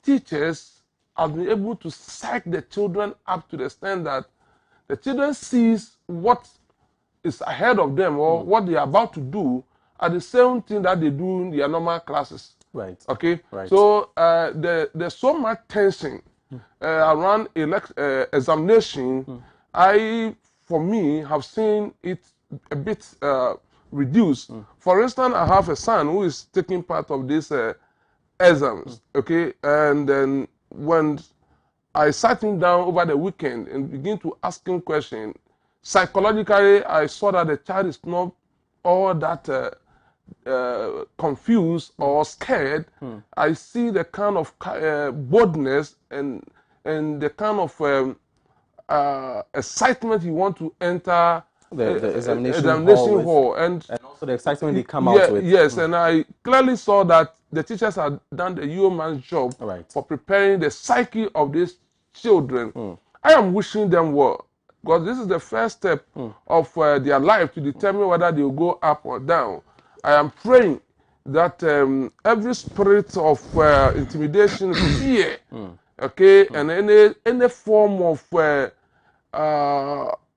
teachers have been able to psych the children up to the extent that the children sees what is ahead of them or what they are about to do are the same thing that they do in their normal classes. Right. Okay. Right. So there's so much tension around examination. For me, have seen it a bit reduced. For instance, I have a son who is taking part of these exams. Okay, and then when I sat him down over the weekend and began to ask him questions, psychologically, I saw that the child is not all that confused or scared. I see the kind of boldness and the kind of excitement he want to enter the examination hall and also the excitement they come out with. Yes, and I clearly saw that the teachers had done the yeoman's job for preparing the psyche of these children. I am wishing them well, because this is the first step of their life to determine whether they will go up or down. I am praying that every spirit of intimidation, fear, okay, and any form of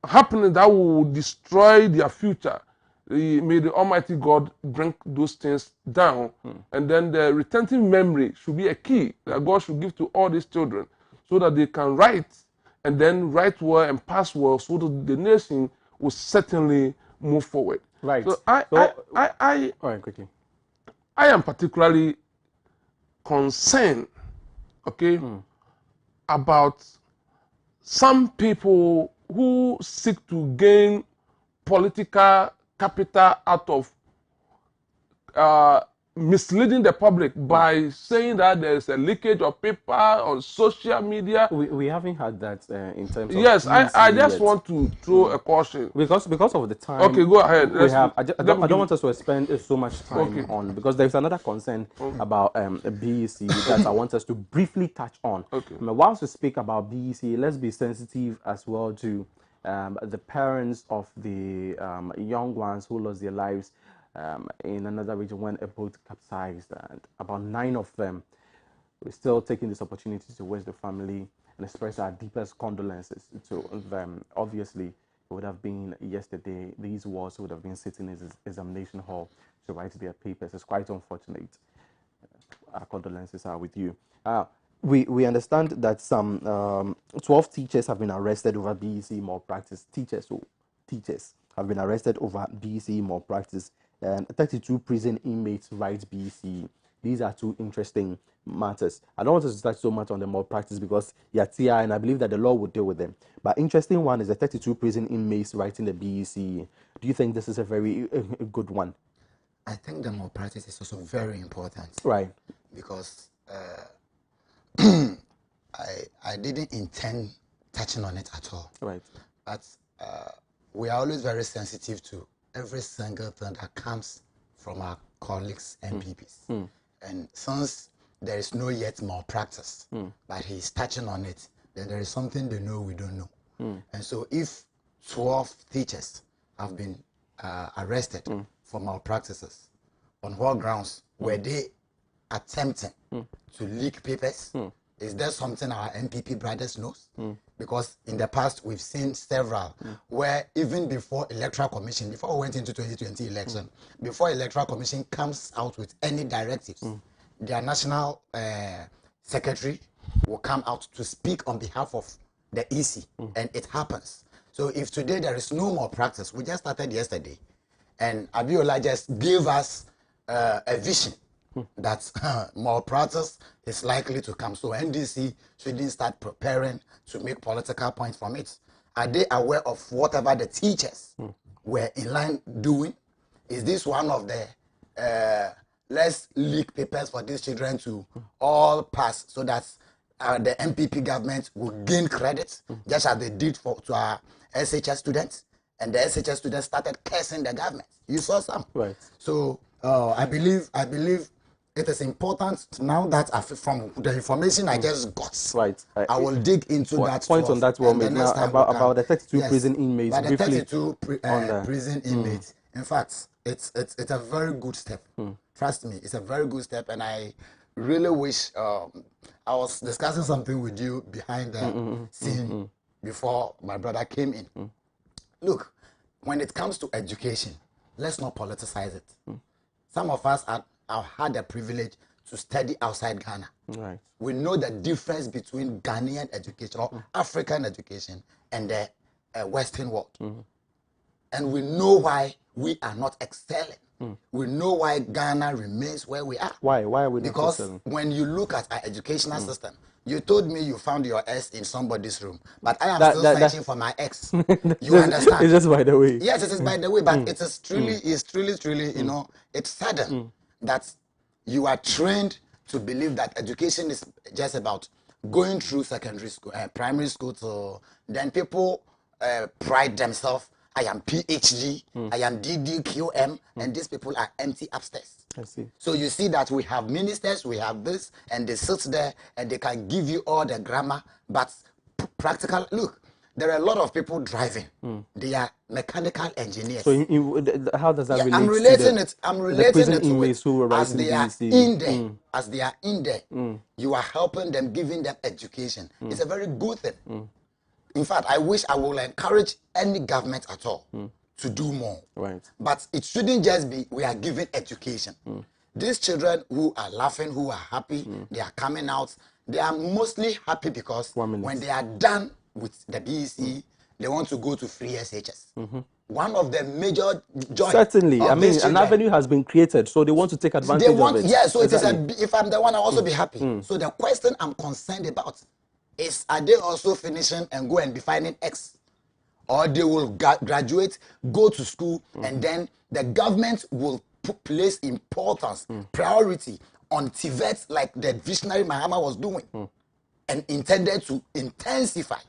happening that will destroy their future, may the Almighty God bring those things down. And then the retentive memory should be a key that God should give to all these children so that they can write and then write well and pass well so that the nation will certainly move forward. Right. So quickly. I am particularly concerned, okay, about some people who seek to gain political capital out of misleading the public by saying that there's a leakage of paper on social media. We haven't had that in terms of... Yes, I just want to throw a caution. Because of the time... Okay, go ahead. I don't want us to spend so much time on, because there's another concern about BEC that I want us to briefly touch on. Okay. Whilst we speak about BEC, let's be sensitive as well to the parents of the young ones who lost their lives in another region when a boat capsized, and about 9 of them. We're still taking this opportunity to wish the family and express our deepest condolences to them. Obviously, it would have been yesterday. These wards would have been sitting in this examination hall to write their papers. It's quite unfortunate. Our condolences are with you. We understand that some 12 teachers have been arrested over BEC malpractice. Teachers have been arrested over BEC malpractice. And 32 prison inmates write BEC. These are two interesting matters. I don't want us to touch so much on the malpractice because TI, and I believe that the law will deal with them. But interesting one is the 32 prison inmates writing the BEC. Do you think this is a very good one? I think the malpractice is also very important. Right. Because I didn't intend touching on it at all. Right. But we are always very sensitive to every single thing that comes from our colleagues, MPPs. And since there is no yet malpractice, but he's touching on it, then there is something they know we don't know. And so if 12 teachers have been arrested for malpractices, on what grounds were they attempting to leak papers? Is there something our MPP brothers knows? Because in the past, we've seen several where even before Electoral Commission, before we went into 2020 election, before Electoral Commission comes out with any directives, their national secretary will come out to speak on behalf of the EC, and it happens. So if today there is no more practice, we just started yesterday, and Abiola just gave us a vision that more practice is likely to come. So NDC shouldn't start preparing to make political points from it. Are they aware of whatever the teachers were in line doing? Is this one of the let's leak papers for these children to all pass so that the MPP government will gain credit, just as they did to our SHS students? And the SHS students started cursing the government. You saw some. Right. So I believe it is important now that from the information I just got. Right. I will dig into that. Point on that one now about the 32 prison inmates. But the 32 prison inmates. In fact, it's a very good step. Trust me, it's a very good step, and I really wish I was discussing something with you behind the scene before my brother came in. Look, when it comes to education, let's not politicize it. Some of us have had the privilege to study outside Ghana. Right. We know the difference between Ghanaian education or African education and the Western world. And we know why we are not excelling. We know why Ghana remains where we are. Why are we not Because excelling? when you look at our educational system, you told me you found your S in somebody's room, but I am still searching for my X. You understand? It's just by the way. Yes, it is by the way, but it is truly, you know, it's sudden that you are trained to believe that education is just about going through secondary school, primary school, to then people pride themselves. I am PhD, I am DDQM, and these people are empty upstairs. I see. So you see that we have ministers, we have this, and they sit there and they can give you all the grammar, but practical. Look, there are a lot of people driving. They are mechanical engineers. So how does that relate? I'm relating it to it as they are in there. As they are in there, you are helping them, giving them education. It's a very good thing. In fact, I wish I will encourage any government at all to do more. Right. But it shouldn't just be we are giving education. These children who are laughing, who are happy, they are coming out, they are mostly happy because when they are done with the BEC, they want to go to free SHS. One of the major joys. Certainly. I mean, an avenue has been created, so they want to take advantage of it. Yeah, so exactly. It is if I'm the one, I'll also be happy. So the question I'm concerned about is, are they also finishing and go and be finding X? Or they will graduate, go to school, and then the government will place importance, priority on TVET like the visionary Mahama was doing and intended to intensify.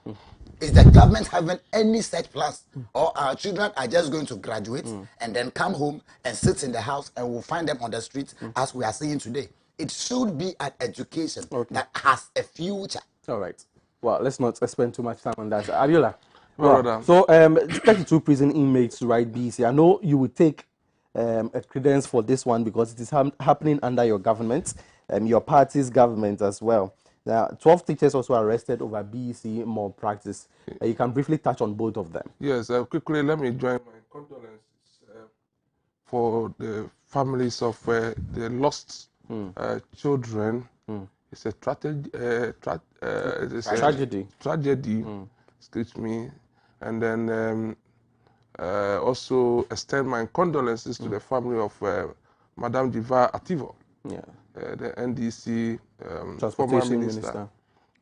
Is the government having any such plans? Or our children are just going to graduate and then come home and sit in the house and we'll find them on the streets as we are seeing today? It should be an education that has a future. All right. Well, let's not spend too much time on that. Abiola. Well, so 32 prison inmates to write BC. I know you would take a credence for this one because it is happening under your government, your party's government as well. Now, 12 teachers also arrested over BEC malpractice. You can briefly touch on both of them. Yes, quickly, let me join my condolences for the families of the lost children. It's a tragedy. Excuse me. And then also extend my condolences to the family of Madame Adoatv, the NDC former minister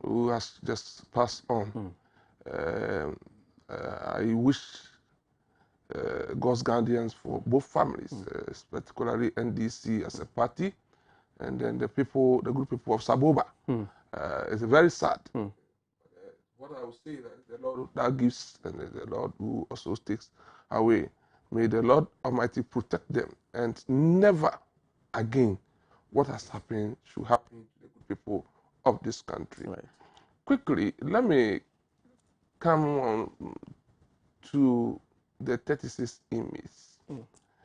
who has just passed on. I wish God's guardians for both families, particularly NDC as a party, and then the group people of Saboba. It's very sad. What I would say that the Lord that gives and the Lord who also takes away. May the Lord Almighty protect them, and never again what has happened should happen to the people of this country. Right. Quickly, let me come on to the 36 inmates.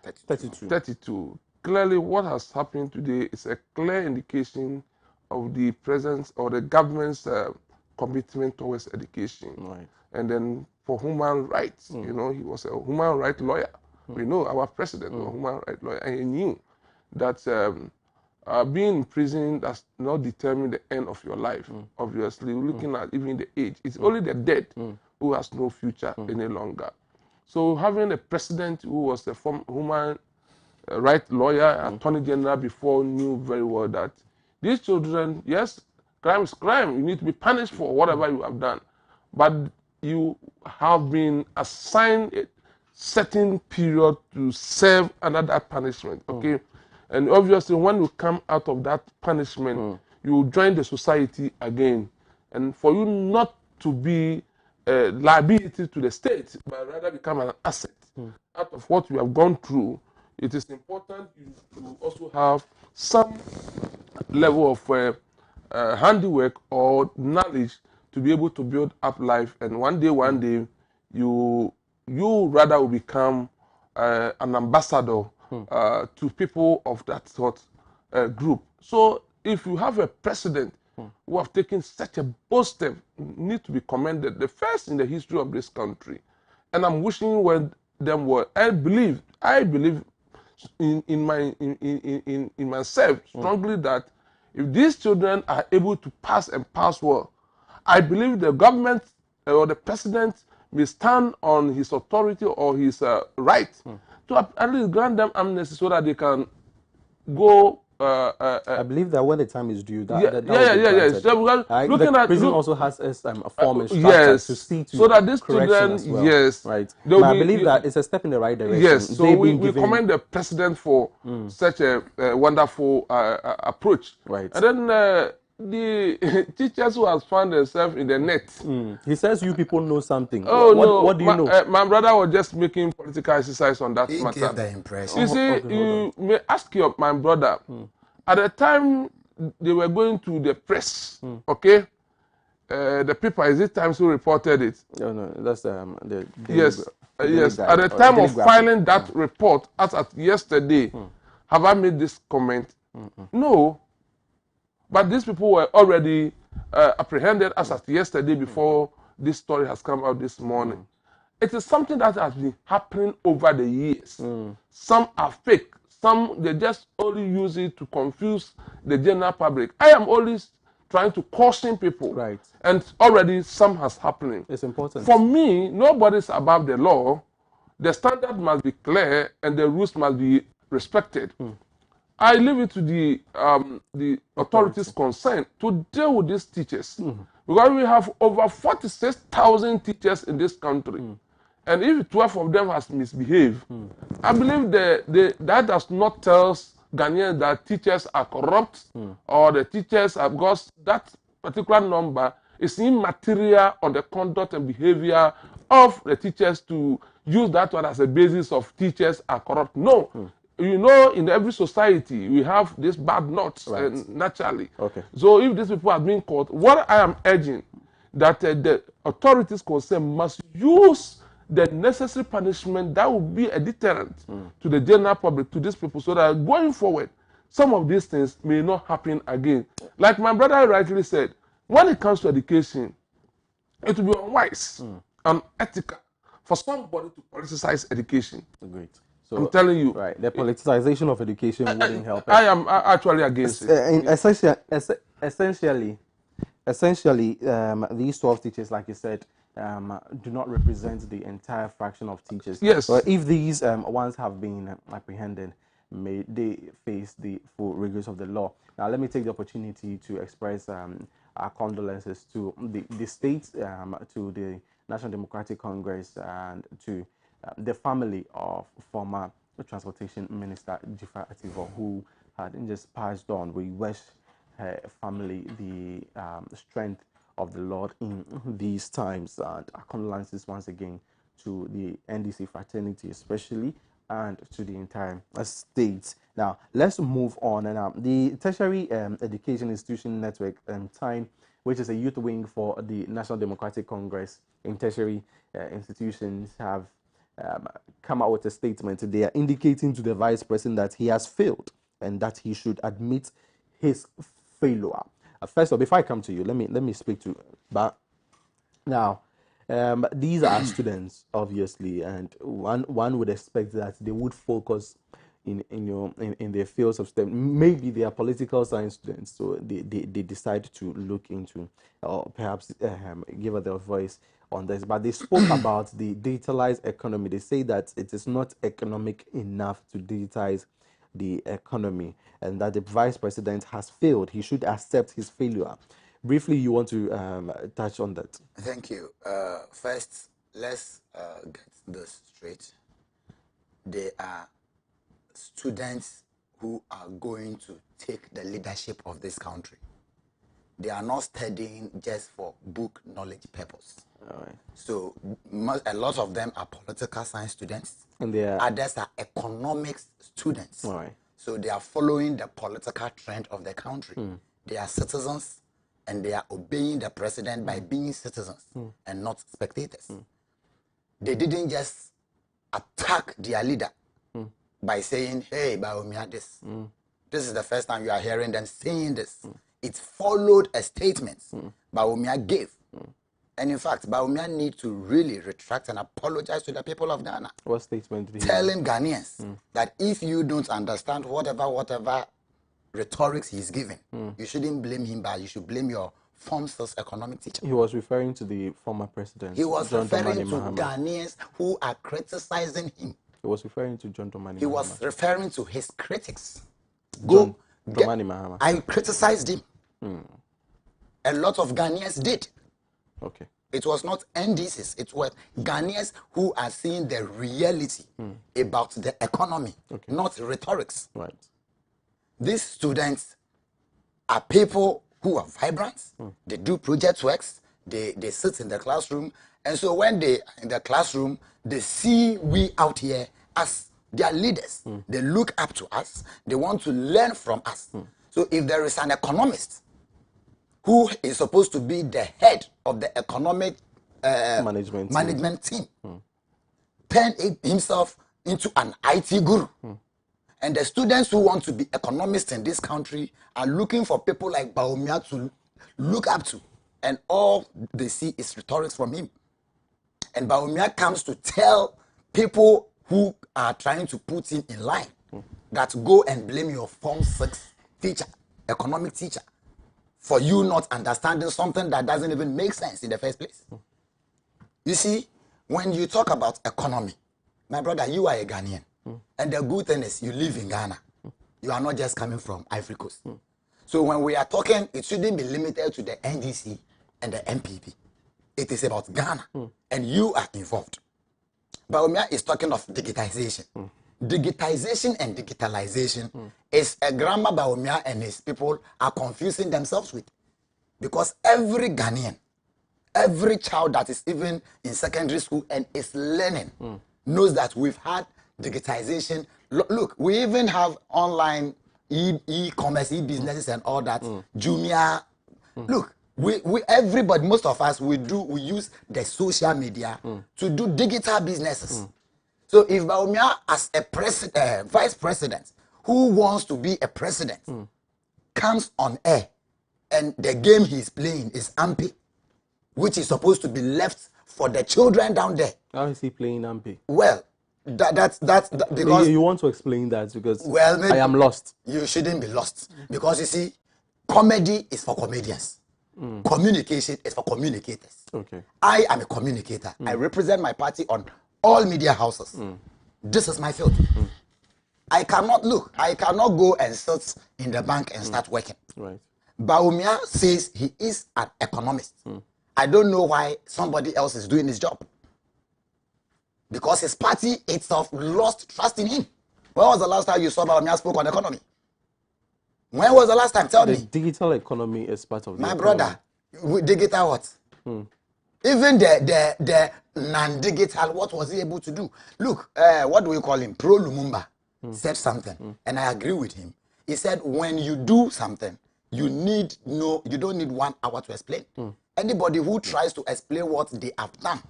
32. Clearly, what has happened today is a clear indication of the presence or the government's commitment towards education. Right. And then for human rights, you know, he was a human rights lawyer. We know our president was a human rights lawyer, and he knew that being in prison does not determine the end of your life. Obviously, looking at even the age, it's only the dead who has no future any longer. So having a president who was a human rights lawyer, attorney general before, knew very well that these children, yes, crime is crime. You need to be punished for whatever you have done. But you have been assigned a certain period to serve under that punishment, okay? And obviously, when you come out of that punishment, you will join the society again. And for you not to be a liability to the state, but rather become an asset out of what you have gone through, it is important you to also have some level of handiwork or knowledge to be able to build up life. And one day, you rather will become an ambassador to people of that sort group. So if you have a president who have taken such a bold step, need to be commended, the first in the history of this country. And I'm wishing them well. I believe in myself strongly that if these children are able to pass and pass well, I believe the government or the president may stand on his authority or his right to at least grant them amnesty so that they can go. I believe that when the time is due, that Yeah. So the prison also has a form and structure to see to so that these correction children, as well. yes, Right. But I believe that it's a step in the right direction. Yes, so we commend the president for such a wonderful approach. Right. And then the teachers who has found themselves in the net. He says you people know something. Oh, no. What do you know? My brother was just making political exercise on that He matter. gave the impression. You see, you may ask my brother, at the time they were going to the press, okay? The paper, is it Times who reported it? No, that's the yes. Yes, at the time of filing that report, as at yesterday, have I made this comment? No. But these people were already apprehended as at yesterday before this story has come out this morning. It is something that has been happening over the years. Some are fake. Some, they just only use it to confuse the general public. I am always trying to caution people. Right. And already some has happening. It's important. For me, nobody's above the law. The standard must be clear and the rules must be respected. I leave it to the authorities concerned to deal with these teachers. Because we have over 46,000 teachers in this country. And if 12 of them has misbehaved, I believe that does not tell Ghanaians that teachers are corrupt or the teachers are, because that particular number is immaterial on the conduct and behavior of the teachers to use that one as a basis of teachers are corrupt. No. You know, in every society, we have these bad nuts naturally. Okay. So if these people are being caught, what I am urging that the authorities concerned must use the necessary punishment that will be a deterrent to the general public, to these people, so that going forward, some of these things may not happen again. Like my brother rightly said, when it comes to education, it will be unwise and unethical for somebody to politicize education. Great. So, I'm telling you. Right. The politicization of education wouldn't help. I am actually against it. Essentially, these 12 teachers, like you said, do not represent the entire fraction of teachers. Yes. So if these ones have been apprehended, may they face the full rigors of the law. Now, let me take the opportunity to express our condolences to the state, to the National Democratic Congress, and to the family of former Transportation Minister Adoatv, who had just passed on. We wish her family the strength of the Lord in these times, and our condolences once again to the NDC fraternity especially, and to the entire state. Now, let's move on. And the Tertiary Education Institution Network, TIME, which is a youth wing for the National Democratic Congress in tertiary institutions, have come out with a statement. They are indicating to the Vice President that he has failed and that he should admit his failure. First of all, before I come to you, let me speak to. But now, these are students, obviously, and one would expect that they would focus in their fields of STEM. Maybe they are political science students, so they decide to look into, or perhaps give their voice on this. But they spoke about the digitalized economy. They say that it is not economic enough to digitize the economy, and that the Vice President has failed. He should accept his failure. Briefly, you want to touch on that? Thank you. First, let's get this straight. There are students who are going to take the leadership of this country. They are not studying just for book knowledge purpose. All right. So a lot of them are political science students, and others are economics students. All right. So they are following the political trend of the country. They are citizens, and they are obeying the president by being citizens and not spectators. They didn't just attack their leader by saying, hey, Baumia this. This is the first time you are hearing them saying this. It followed a statement Bawumia gave. And in fact, Bawumia need to really retract and apologize to the people of Ghana. What statement did he Telling Ghanaians that if you don't understand whatever rhetorics he's giving, you shouldn't blame him, but you should blame your former economic teacher. He was referring to the former president. He was John referring Dramani to Mahama. Ghanaians who are criticizing him. He was referring to John Dramani He Mahama. was referring to his critics. John Dramani Mahama. I criticized him. A lot of Ghanaians did. Okay. It was not NDCs. It was Ghanaians who are seeing the reality about the economy, not rhetorics. Right. These students are people who are vibrant. They do project works. They sit in the classroom. And so when they in the classroom, they see we out here as their leaders. They look up to us. They want to learn from us. So if there is an economist who is supposed to be the head of the economic management team, turn himself into an IT guru. And the students who want to be economists in this country are looking for people like Bawumia to look up to. And all they see is rhetorics from him. And Bawumia comes to tell people who are trying to put him in line that go and blame your Form 6 teacher, economic teacher, for you not understanding something that doesn't even make sense in the first place. You see, when you talk about economy, my brother, you are a Ghanaian. And the good thing is you live in Ghana. You are not just coming from Ivory Coast. So when we are talking, it shouldn't be limited to the NDC and the MPP. It is about Ghana. And you are involved. Bawumia is talking of digitization. Digitization and digitalization is a grammar Bawumia and his people are confusing themselves with. Because every Ghanaian, every child that is even in secondary school and is learning knows that we've had digitization. Look, we even have online e-commerce, e-businesses and all that. Jumia. Look, we everybody, most of us, we use the social media to do digital businesses. So if Bawumia as a vice president who wants to be a president comes on air and the game he's playing is Ampi, which is supposed to be left for the children down there. How is he playing Ampi? Well, that's because you want to explain that because well, maybe I am lost. You shouldn't be lost because you see, comedy is for comedians. Communication is for communicators. Okay. I am a communicator. I represent my party on all media houses. This is my field. I cannot go and sit in the bank and start working. Right. Bawumia says he is an economist. I don't know why somebody else is doing his job. Because his party itself lost trust in him. When was the last time you saw Bawumia spoke on economy? When was the last time? Tell me. The digital economy is part of the My economy. brother, digital what? Even the non-digital, what was he able to do? Look, what do we call him? Pro Lumumba said something, and I agree with him. He said, when you do something, you don't need 1 hour to explain. Anybody who tries to explain what they have done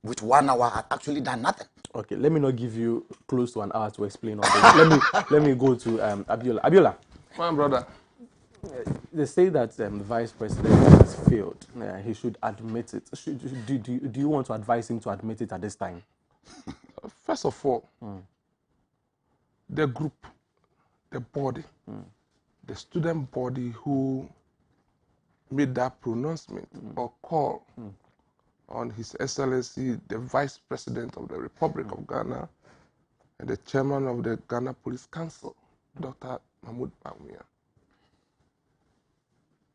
with 1 hour have actually done nothing. Okay, let me not give you close to an hour to explain all this. let me go to Abiola. Abiola. My brother. They say that the vice president has failed. He should admit it. Do you want to advise him to admit it at this time? First of all, the group, the body, the student body who made that pronouncement or call on His Excellency, the Vice President of the Republic of Ghana and the Chairman of the Ghana Police Council, Dr. Mahmoud Bawumia.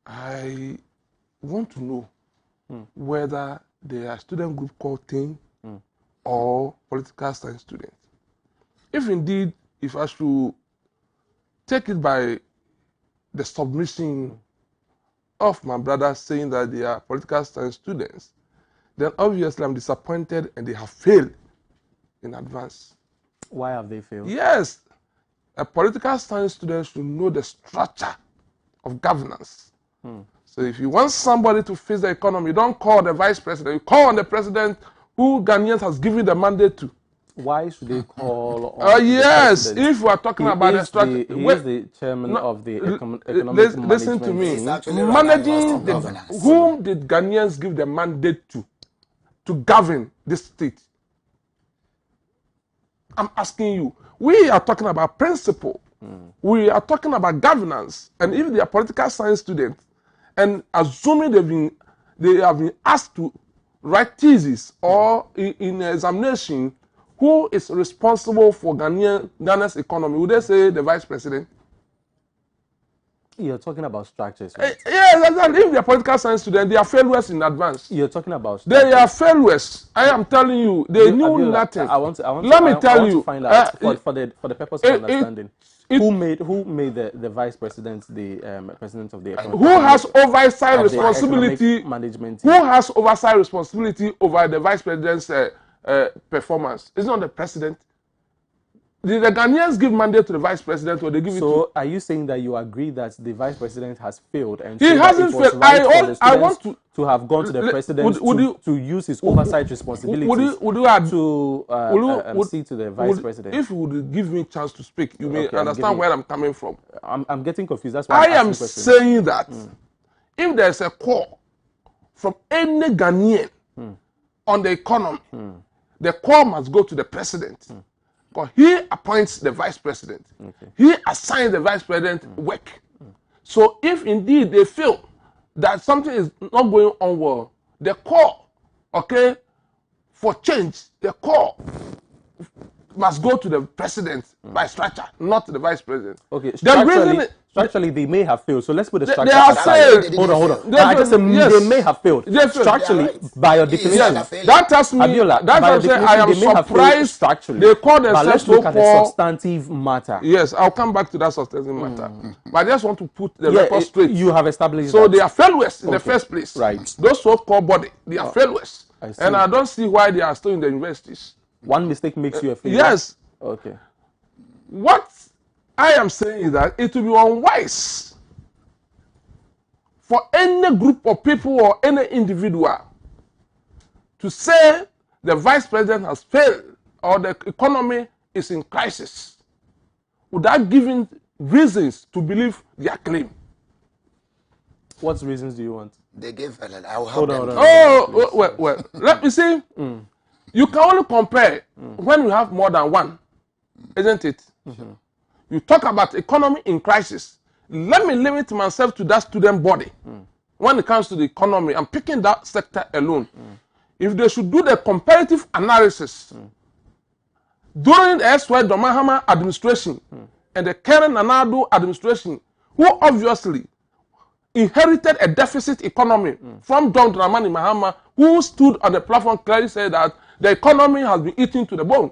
I want to know whether they are student group called team or political science students. If indeed, if I should take it by the submission of my brother saying that they are political science students, then obviously I'm disappointed and they have failed in advance. Why have they failed? Yes, a political science student should know the structure of governance. So if you want somebody to fix the economy, you don't call the vice president, you call on the president who Ghanaians has given the mandate to. why should they call on yes, the if we are talking about the structure, he is the chairman of the economic management. Listen to me. Managing whom did Ghanaians give the mandate to govern this state? I'm asking you. We are talking about principle. We are talking about governance. And if they are political science students, and assuming they have been asked to write thesis or in examination, who is responsible for Ghana's economy? Would they say the vice president? You're talking about structures, right? Yes, exactly. If they're political science students, they are failures in advance. You're talking about structures. They are failures. I am telling you, they knew nothing. Let me tell you. To find out for the purpose of understanding. Who made the vice president the president of the economic? Who has oversight responsibility? Management. Who has oversight responsibility over the vice president's performance? It's not the president. Did the Ghanaians give mandate to the vice president, or they give it to? So, are you saying that you agree that the vice president has failed, and he hasn't failed? I want to have gone to the president to use his oversight responsibilities to see to the vice president? If you would give me a chance to speak, you may understand where I'm coming from. I'm getting confused. That's why I am saying that if there's a call from any Ghanaian on the economy, the call must go to the president. Because he appoints the vice president. He assigns the vice president work. So if indeed they feel that something is not going on well, the call, for change, the call must go to the president by structure, not the vice president. Okay, structurally they may have failed. So let's put the structure aside. Hold on. They may have failed. Structurally, by your definition. That tells me, Abiola, I am surprised structurally. They call themselves let's look at the substantive matter. Yes, I'll come back to that substantive matter. But I just want to put the record straight. You have established so they are failures in the first place. Right. Those so-called body, they are failures. And I don't see why they are still in the universities. One mistake makes you a failure? Yes. Okay. What I am saying is that it will be unwise for any group of people or any individual to say the vice president has failed or the economy is in crisis without giving reasons to believe their claim. What reasons do you want? They gave I will help them. Well, let me see. You can only compare when you have more than one, isn't it? You talk about economy in crisis. Let me limit myself to that student body. When it comes to the economy, I'm picking that sector alone. If they should do the comparative analysis during the S.Y. Domahama administration and the Karen Nanado administration, who obviously inherited a deficit economy from John Dramani Mahama, who stood on the platform clearly said that the economy has been eaten to the bone.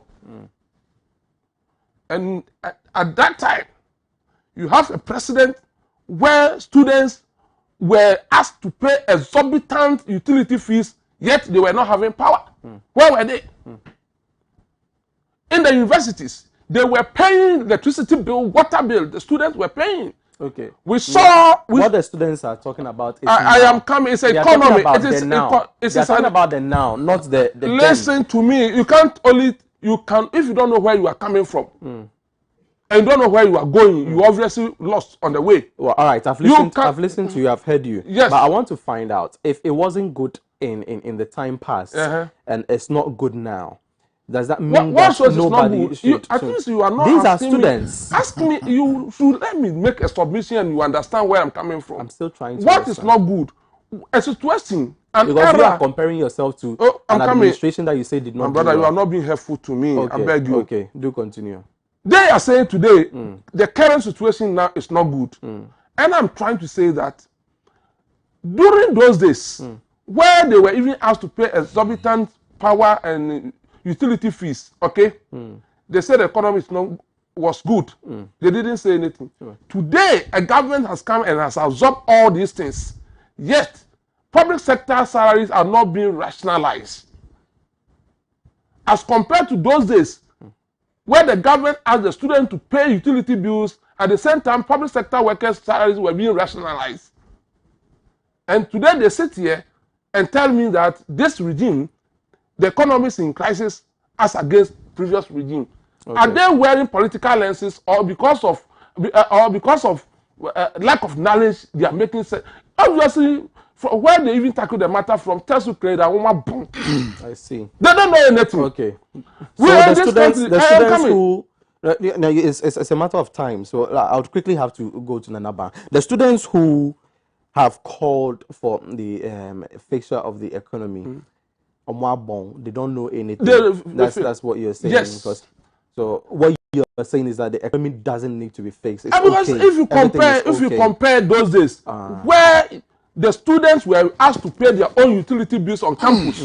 And at that time, you have a president where students were asked to pay exorbitant utility fees, yet they were not having power. Where were they? In the universities, they were paying electricity bill, water bill. The students were paying. Okay. We saw what the students are talking about. Is I am coming. It's economy. It is now. It's talking about the now, not the. Listen to me. You can't only. You can if you don't know where you are coming from, and you don't know where you are going. You obviously lost on the way. Well, all right. I've listened to you. I've heard you. Yes. But I want to find out if it wasn't good in the time past, and it's not good now. Does that mean that nobody should? At least you are not. These are students. Ask me. You should let me make a submission, and you understand where I'm coming from. I'm still trying to. What is not good? A situation, an because error. you are comparing yourself to an administration that you say did not. My brother, you are not being helpful to me. Okay. I beg you. Okay, do continue. They are saying today the current situation now is not good, and I'm trying to say that during those days where they were even asked to pay exorbitant power and utility fees, they said the economy was good. They didn't say anything. Today, a government has come and has absorbed all these things. Yet, public sector salaries are not being rationalized. As compared to those days, where the government asked the student to pay utility bills, at the same time, public sector workers' salaries were being rationalized. And today, they sit here and tell me that this regime, the economy is in crisis, as against previous regime? Okay. Are they wearing political lenses, or because of lack of knowledge they are making sense? Obviously, from where they even tackle the matter from, Tesu Kreda, I see. They don't know anything. Okay. We So are the in this students, country. the I am students coming. who, no, it's a matter of time. So I would quickly have to go to Nanaba. The students who have called for the fixture of the economy, they don't know anything. That's what you're saying. Yes. Because, so what you're saying is that the economy doesn't need to be fixed. It's Because okay. if you compare those days where the students were asked to pay their own utility bills on campus,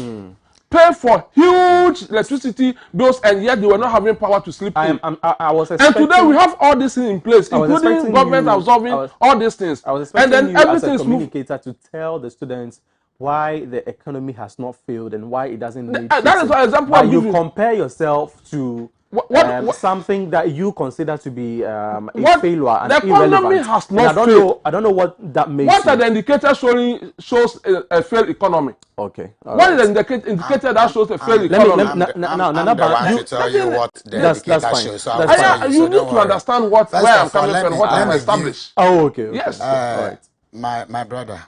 pay for huge electricity bills, and yet they were not having power to sleep in. I was and today we have all these things in place, including government absorbing all these things. I was expecting and then you as a everything communicator to tell the students why the economy has not failed and why it doesn't need that is an example but I'm you giving. compare yourself to something that you consider to be a failure and the economy irrelevant. has not failed. I don't know what that makes. What are the indicators shows a failed economy? Okay. What is the indicator that shows a failed economy? I'm the one to tell you what the indicator shows. So you need to understand where I'm coming from and what I'm established. Oh, okay. Yes. All right. My brother,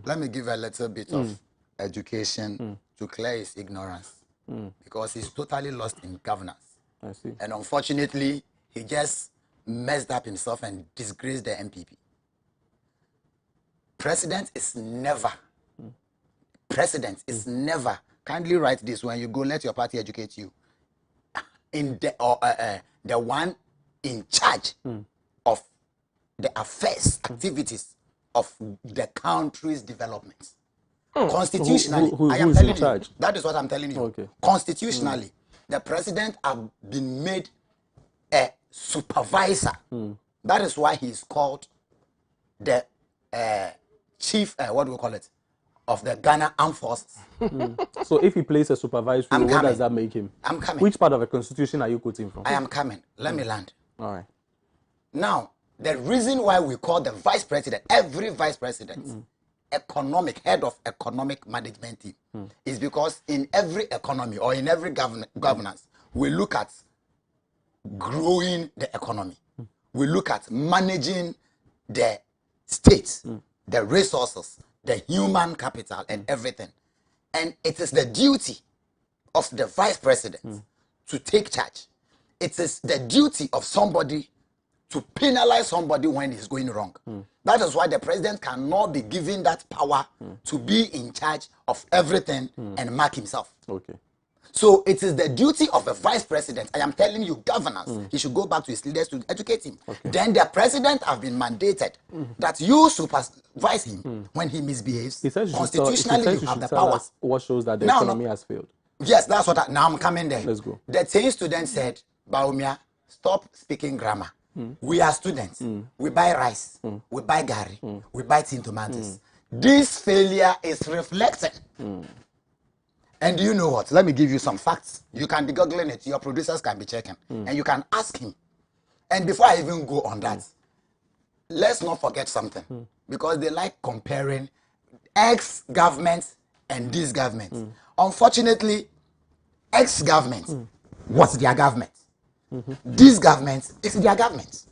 let me give a little bit of education to clear his ignorance because he's totally lost in governance. I see. And unfortunately, he just messed up himself and disgraced the MPP. President is never, kindly write this when you go, let your party educate you. The one in charge of the affairs, activities of the country's development. Constitutionally, I am telling you, that is what I'm telling you. Okay. Constitutionally, the president has been made a supervisor. That is why he is called the chief, what do we call it, of the Ghana Armed Forces. So if he plays a supervisory role, what does that make him? I'm coming. Which part of the constitution are you quoting from? I am coming. Let me land. All right. Now, the reason why we call the vice president, every vice president, head of economic management team, is because in every economy or in every governance, we look at growing the economy. We look at managing the state, the resources, the human capital, and everything. And it is the duty of the vice president to take charge. It is the duty of somebody to penalize somebody when it's going wrong. That is why the president cannot be given that power to be in charge of everything and mark himself. Okay. So it is the duty of a vice president. I am telling you, governance, he should go back to his leaders to educate him. Okay. Then the president have been mandated that you supervise him when he misbehaves. He says constitutionally, you have the power. What shows that the economy has failed? Yes, that's what now I'm coming there. Let's go. The same student said, Baumia, stop speaking grammar. We are students. We buy rice. We buy gari. We buy tin tomatoes. This failure is reflected. And you know what? Let me give you some facts. You can be googling it. Your producers can be checking. And you can ask him. And before I even go on that, let's not forget something. Because they like comparing ex-governments and this government. Unfortunately, ex-government was their government. This government is their government.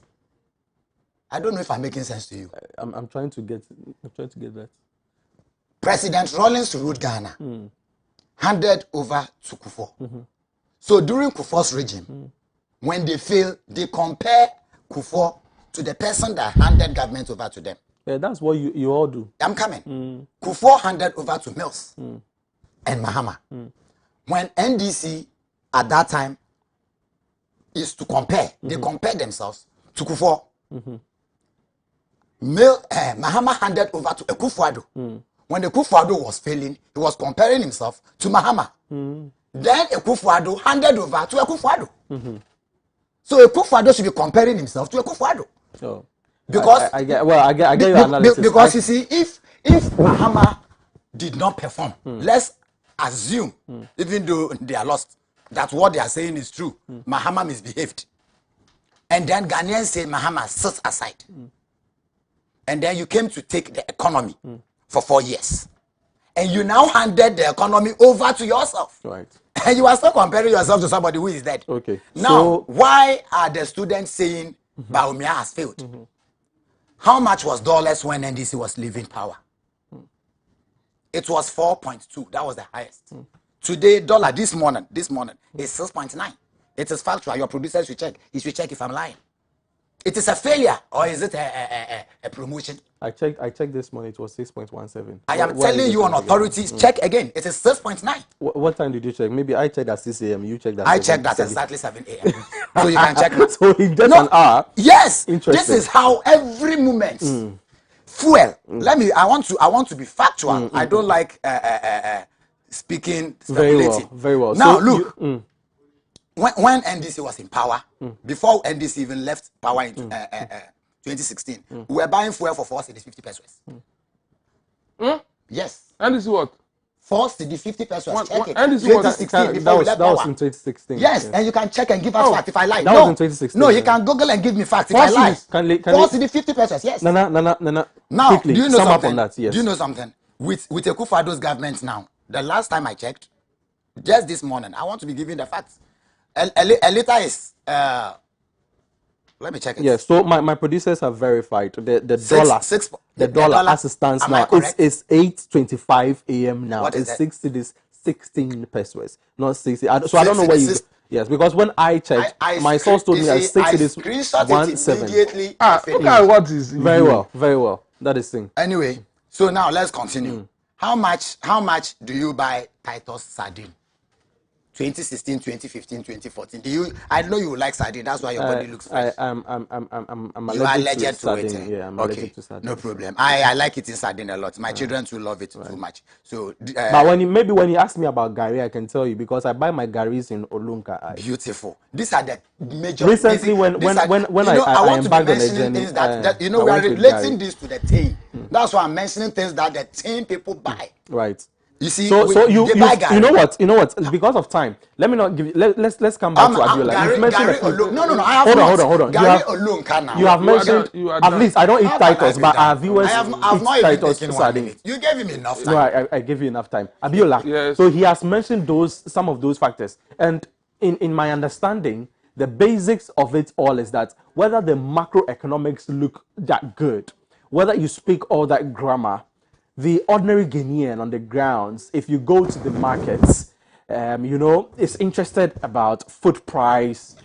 I don't know if I'm making sense to you. I'm trying to get that. President Rawlings ruled Ghana, handed over to Kufuor. So during Kufuor's regime, when they fail, they compare Kufuor to the person that handed government over to them. Yeah, that's what you all do. I'm coming. Kufuor handed over to Mills and Mahama. When NDC at that time is to compare, they compare themselves to Kufuor. Mahama handed over to Akufo-Addo. When Akufo-Addo was failing, he was comparing himself to Mahama. Then Akufo-Addo handed over to Akufo-Addo. So Akufo-Addo should be comparing himself to Akufo-Addo. So because I get your analysis. Because you see, if Mahama did not perform, let's assume, even though they are lost, that what they are saying is true. Mahama misbehaved. And then Ghanaians say Mahama sits aside. And then you came to take the economy for 4 years. And you now handed the economy over to yourself. Right. You are still comparing yourself to somebody who is dead. Okay. Now, So, why are the students saying Baumia has failed? How much was dollars when NDC was leaving power? It was 4.2. That was the highest. Today, dollar this morning is 6.9. It is factual. Your producers should check. You should check if I'm lying. It is a failure or is it a promotion? I checked this morning. It was 6.17. I am telling you on authorities. Check again. It is 6.9. What time did you check? Maybe I checked at 6 a.m. You checked at I checked at exactly 7 a.m. So you can check. So in just an hour. Yes. Interesting. This is how every moment. Fuel. I want to be factual. I don't like speaking, speculating. Very well. Now so look. When NDC was in power, before NDC even left power in 2016, we were buying fuel for 4 cedis 50 pesos. Yes. NDC what? 4 cedis 50 pesos. Check it. NDC 2016 before we left that was power. in 2016. Yes, and you can check and give us facts if I lie. That was in 2016. No, you can Google and give me facts if I lie. 4 cedis 50 pesos. Yes. No. Now, quickly, do you know sum something? up on that, yes. Do you know something? With Akufo-Addo's government now, the last time I checked, just this morning, I want to be giving the facts. A liter is let me check it. Yes, so my producers have verified the dollar as it stands now. It's 8:25 a.m. now. What is it's 16 pesos, not 60. So I don't know where you. Yes, because when I checked, my source told me that 60 is 1.7. Look at what is very well. That is thing. Anyway, so now let's continue. How much do you buy Titus sardine? 2016, 2015, 2014. I know you like sardine. That's why your body looks fresh. I'm you are allergic to sardine. it. Yeah, I'm okay. allergic to sardine. No problem. I like eating sardine a lot. My children too love it too much. So, but when you ask me about Gary, I can tell you because I buy my Garis in Olunka. Beautiful. These are the major. Recently, when I embarked on a journey, that we are relating this to the thing. That's why I'm mentioning things that the thing people buy. Right. You see, so you know what? Because of time, let me not give you. Let's come back to Adiola. Hold on. You have mentioned at least I don't eat Titus, but our viewers eat Titus sardine. You gave him enough time. No, I gave you enough time. Abiola. Yes. So he has mentioned some of those factors, and in my understanding, the basics of it all is that whether the macroeconomics look that good, whether you speak all that grammar, the ordinary Ghanaian on the grounds, if you go to the markets, is interested about food price,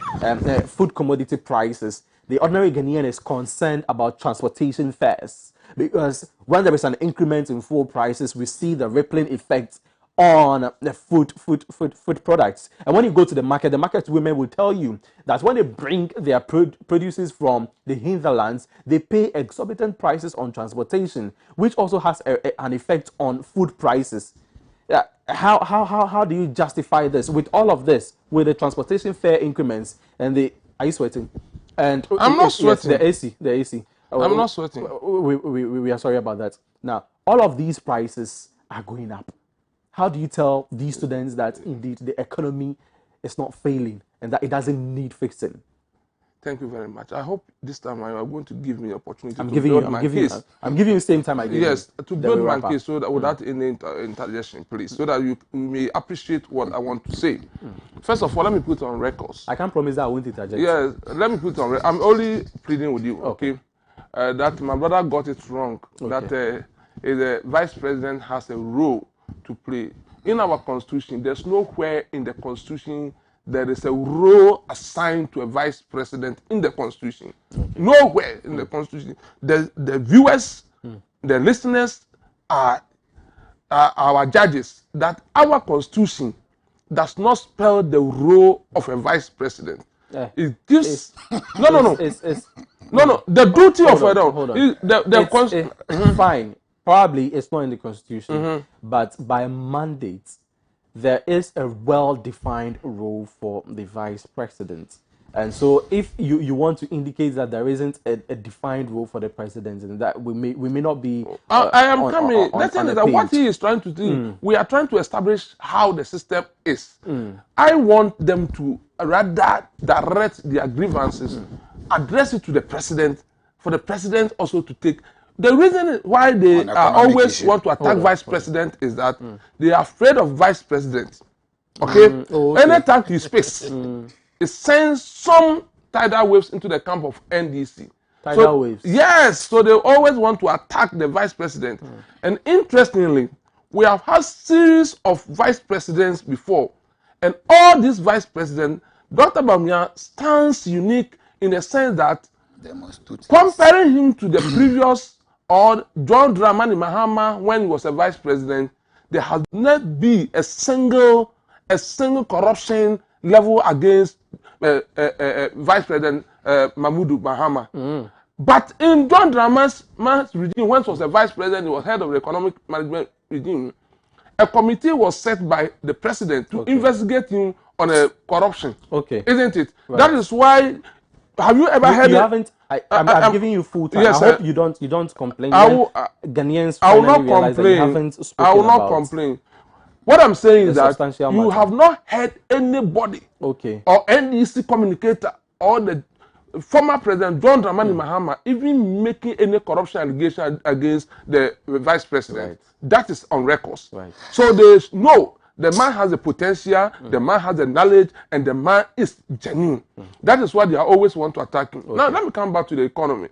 food commodity prices. The ordinary Ghanaian is concerned about transportation fares because when there is an increment in fuel prices, we see the rippling effect on the food products. And when you go to the market women will tell you that when they bring their produces from the hinterlands, they pay exorbitant prices on transportation, which also has an effect on food prices. How do you justify this with all of this, with the transportation fare increments and the? Are you sweating? And I'm not sweating. Yes, the AC. I'm not sweating. We are sorry about that. Now, all of these prices are going up. How do you tell these students that indeed the economy is not failing and that it doesn't need fixing? Thank you very much. I hope this time you are going to give me an opportunity I'm to giving build you, my I'm giving case. You, I'm giving you the same time I gave yes, you. to build my case so that without any interjection, please, so that you may appreciate what I want to say. First of all, let me put on records. I can't promise that I won't interject. Yes, let me put on record. I'm only pleading with you, okay? That my brother got it wrong. Okay. That the vice president has a role to play. In our constitution, there's nowhere in the constitution there is a role assigned to a vice president in the constitution. Okay. Nowhere in the constitution. The viewers, the listeners are our judges that our constitution does not spell the role of a vice president. It gives no. The duty of fine. Probably it's not in the constitution, but by mandate, there is a well-defined role for the vice president. And so if you want to indicate that there isn't a defined role for the president, and that we may not be I am coming. The thing is that what he is trying to do, we are trying to establish how the system is. I want them to rather direct their grievances, address it to the president, for the president also to take. The reason why they always want to attack vice president is that they are afraid of vice president. Okay? Okay. Anytime he speaks, it sends some tidal waves into the camp of NDC. Tidal waves. Yes, so they always want to attack the vice president. And interestingly, we have had series of vice presidents before. And all these vice presidents, Dr. Bamia stands unique in the sense that comparing him to the previous or John Dramani Mahama when he was a vice president, there has not been a single corruption level against Vice President Mahmoud Mahama. But in John Dramani's regime, when he was a vice president, he was head of the economic management regime, a committee was set by the president to investigate him on a corruption. Okay. Isn't it? Right. That is why, have you ever heard you it? haven't, I'm giving you full time. Yes, I hope you don't complain. Ghanaians I will not realize that you complain. haven't spoken I will not about complain. What I'm saying is that you matter. have not heard anybody or NDC communicator or the former president John Dramani Mahama even making any corruption allegation against the vice president. Right. That is on records. Right. So there's no, the man has the potential, the man has the knowledge, and the man is genuine. That is why they always want to attack him. Now let me come back to the economy.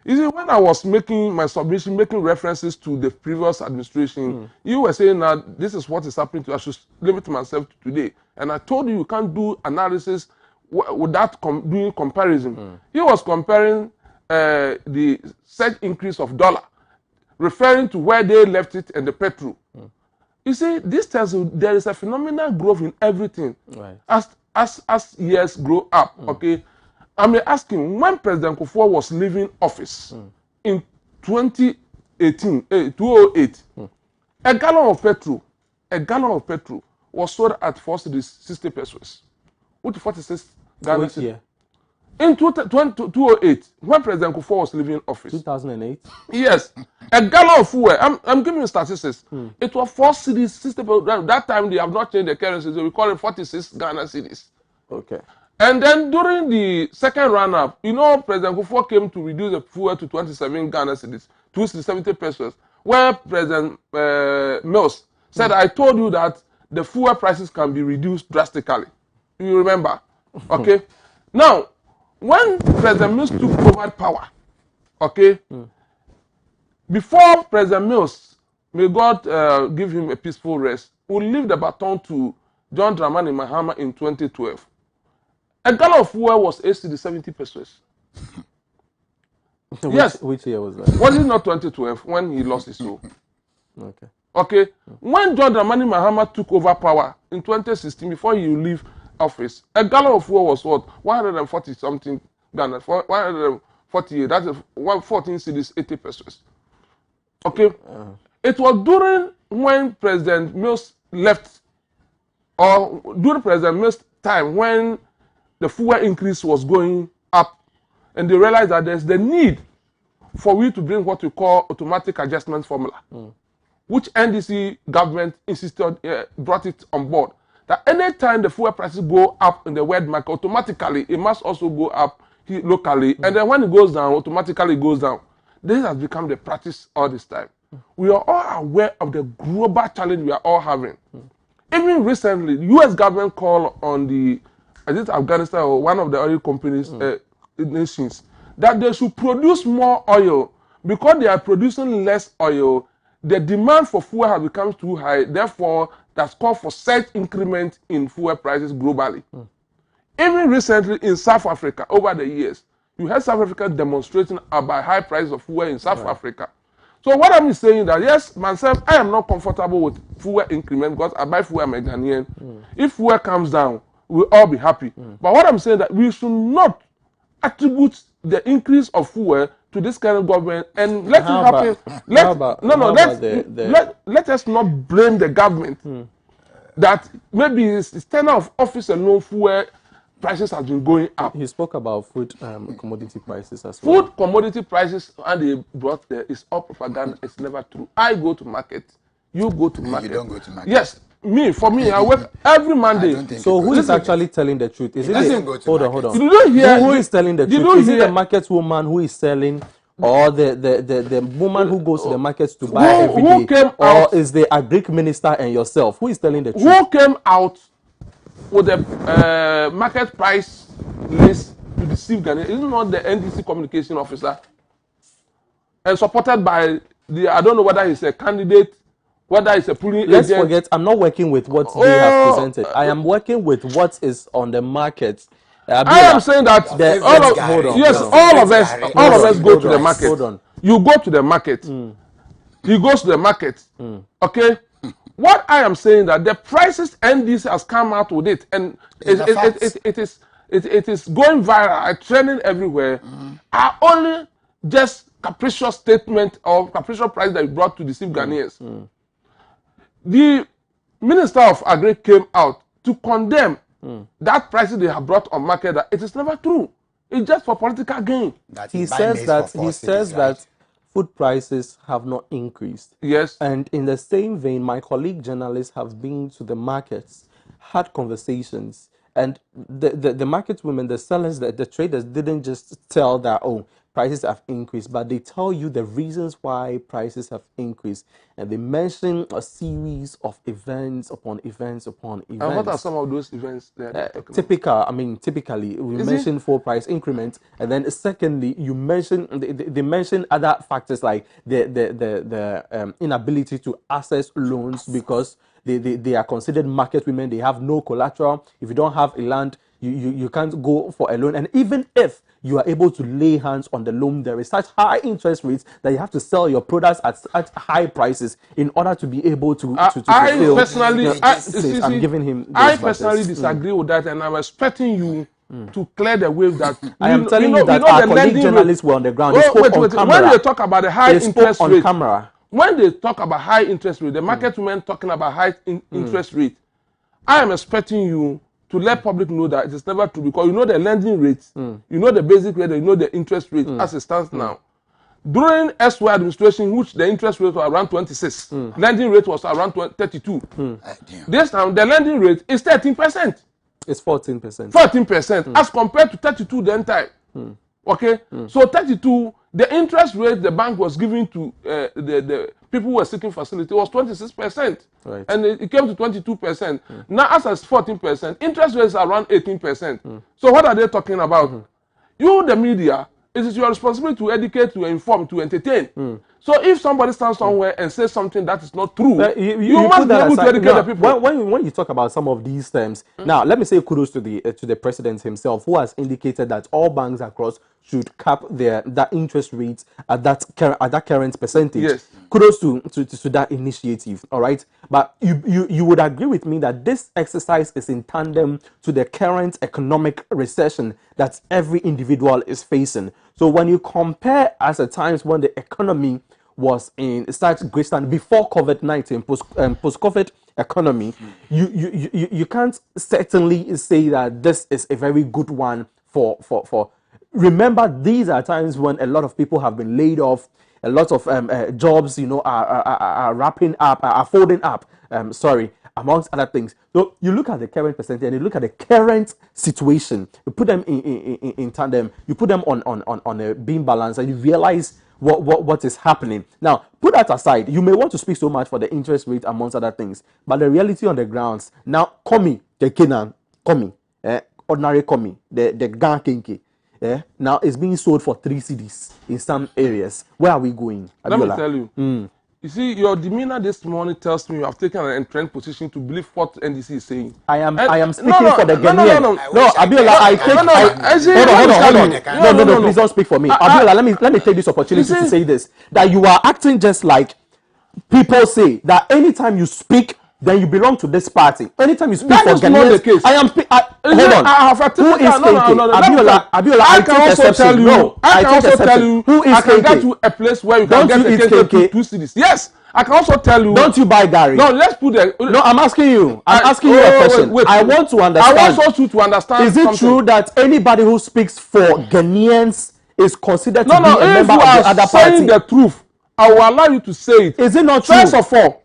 You see, when I was making my submission, making references to the previous administration, you were saying that this is what is happening to us. I should limit myself to today. And I told you can't do analysis without doing comparison. He was comparing the surge increase of dollar, referring to where they left it and the petrol. You see, this tells you there is a phenomenal growth in everything. Right. As years grow up, okay? I'm asking, when President Kufuor was leaving office in 2008, a gallon of petrol was sold at 460 pesos, which 46 Ghana cedis. In 2008, when President Kufuor was leaving office. 2008? Yes. A gallon of fuel, I'm giving you statistics. It was 4 cedis, 60 pesos. That time they have not changed the currency, so we call it 46 Ghana cedis. Okay. And then during the second run-up, you know, President Kufuor came to reduce the fuel to 27 Ghana cedis, 270 pesos, where President Mills said, I told you that the fuel prices can be reduced drastically. You remember? Okay? Now, when President Mills took over power, okay, before President Mills, may God give him a peaceful rest, will leave the baton to John Dramani Mahama in 2012. A gallon of fuel was 70 pesos. Yes. Which year was that? Was it not 2012 when he lost his role? Okay. Okay. When John Dramani Mahama took over power in 2016, before he leave office, a gallon of fuel was what? 140 something Ghana, 148. That's 114 cedis, 80 pesos. Okay. It was during when President Mills left, or during President Mills' time when the fuel increase was going up, and they realized that there's the need for we to bring what we call automatic adjustment formula, which NDC government insisted, brought it on board. That any time the fuel prices go up in the world market, automatically it must also go up locally, and then when it goes down, automatically it goes down. This has become the practice all this time. We are all aware of the global challenge we are all having. Even recently, the U.S. government called on the Afghanistan or one of the oil companies, nations, that they should produce more oil. Because they are producing less oil, the demand for fuel has become too high. Therefore, that's called for such increment in fuel prices globally. Even recently in South Africa, over the years, you had South Africa demonstrating about high price of fuel in South Africa. So what I'm saying that, yes, myself, I am not comfortable with fuel increment because I buy fuel, I'm a Ghanaian. If fuel comes down, we'll all be happy. But what I'm saying that we should not attribute the increase of fuel to this kind of government and let it happen. Let us not blame the government that maybe it's tenure of office and no fuel prices has been going up. He spoke about food commodity prices as well. Food commodity prices, and they brought there, is all propaganda. It's never true. I go to market. You go to market. You don't go to market. Yes. For me, I work every Monday. So who is actually telling the truth? Is it hold on. You don't hear who is telling the truth? Is it the market woman who is selling, or the woman who goes to the markets to buy every day? Or is the agric minister and yourself? Who is telling the truth? Who came out with the market price list to deceive Ghanaians? Is it not the NDC communication officer? And supported by the, I don't know whether he's a candidate, whether he's a polling Let's agent. forget, I'm not working with what they have presented. I am working with what is on the market. I am saying that all of us go to the market. Hold on. You go to the market. He goes to the market. Okay? What I am saying that the prices NDC has come out with it, and it is going viral, trending everywhere, are only just capricious statement or capricious price that you brought to deceive Ghanaians. The Minister of Agri came out to condemn that prices they have brought on market. That it is never true. It's just for political gain. He says that food prices have not increased. Yes. And in the same vein, my colleague journalists have been to the markets, had conversations, and the market women, the sellers, the traders didn't just tell that, oh, prices have increased, but they tell you the reasons why prices have increased. And they mention a series of events upon events upon events. And what are some of those events? Typically, we mention 4 price increments, and then secondly, you mention they mention other factors like the inability to access loans because they are considered market women. They have no collateral. If you don't have a land, you can't go for a loan. And even if you are able to lay hands on the loan, there is such high interest rates that you have to sell your products at high prices in order to be able to fulfill. I'm giving him. I personally disagree with that, and I'm expecting you to clear the way that I am telling you that our colleague journalists were on the ground. When they talk about the high interest rate, when they talk about high interest rate, the market women talking about high interest rate, I am expecting you to let public know that it is never true, because you know the lending rates, you know the basic rate, you know the interest rate as it stands now. During SY administration, which the interest rate was around 26, lending rate was around 32. This time the lending rate is 13%. It's 14%. 14% as compared to 32 then time. Okay, so 32, the interest rate the bank was giving to the people who were seeking facility was 26%, right. And it came to 22%. Now, as 14%, interest rates are around 18%. So, what are they talking about? You, the media, it is your responsibility to educate, to inform, to entertain. So, if somebody stands somewhere and says something that is not true, you must be able to educate the people. When you talk about some of these terms, now let me say kudos to the president himself, who has indicated that all banks across should cap that interest rate at that current percentage. Yes. Kudos to that initiative. All right, but you would agree with me that this exercise is in tandem to the current economic recession that every individual is facing. So when you compare as at times when the economy was in such great stand before COVID-19, post-COVID economy, you can't certainly say that this is a very good one for. Remember, these are times when a lot of people have been laid off. A lot of jobs, are wrapping up, are folding up. Amongst other things. So you look at the current percentage and you look at the current situation. You put them in tandem. You put them on a beam balance, and you realize what is happening. Now, put that aside. You may want to speak so much for the interest rate amongst other things, but the reality on the grounds now, ordinary komi, the gan kenke. Now it's being sold for 3 cedis in some areas. Where are we going, Abiola? Let me tell you. You see, your demeanor this morning tells me you have taken an entrenched position to believe what NDC is saying. I am speaking for the Ghanaian. No, Abiola, hold on. Please don't speak for me. Abiola, let me take this opportunity to say this. That you are acting just like people say that anytime you speak, then you belong to this party. Anytime you speak for Ghanaians, I am. Hold on. Who is KK? Abiola, I can also tell you. I can also tell you. Who is KK? I can get to a place where you can get a KK to 2 cities. Yes, I can also tell you. Don't you buy Gary? No, let's put the. No, I'm asking you. I'm asking you a question. Wait, I want to understand. I want also to understand. Is it true that anybody who speaks for Ghanaians is considered to be a member of the other party? If you are saying the truth, I will allow you to say it. Is it not true? First of all,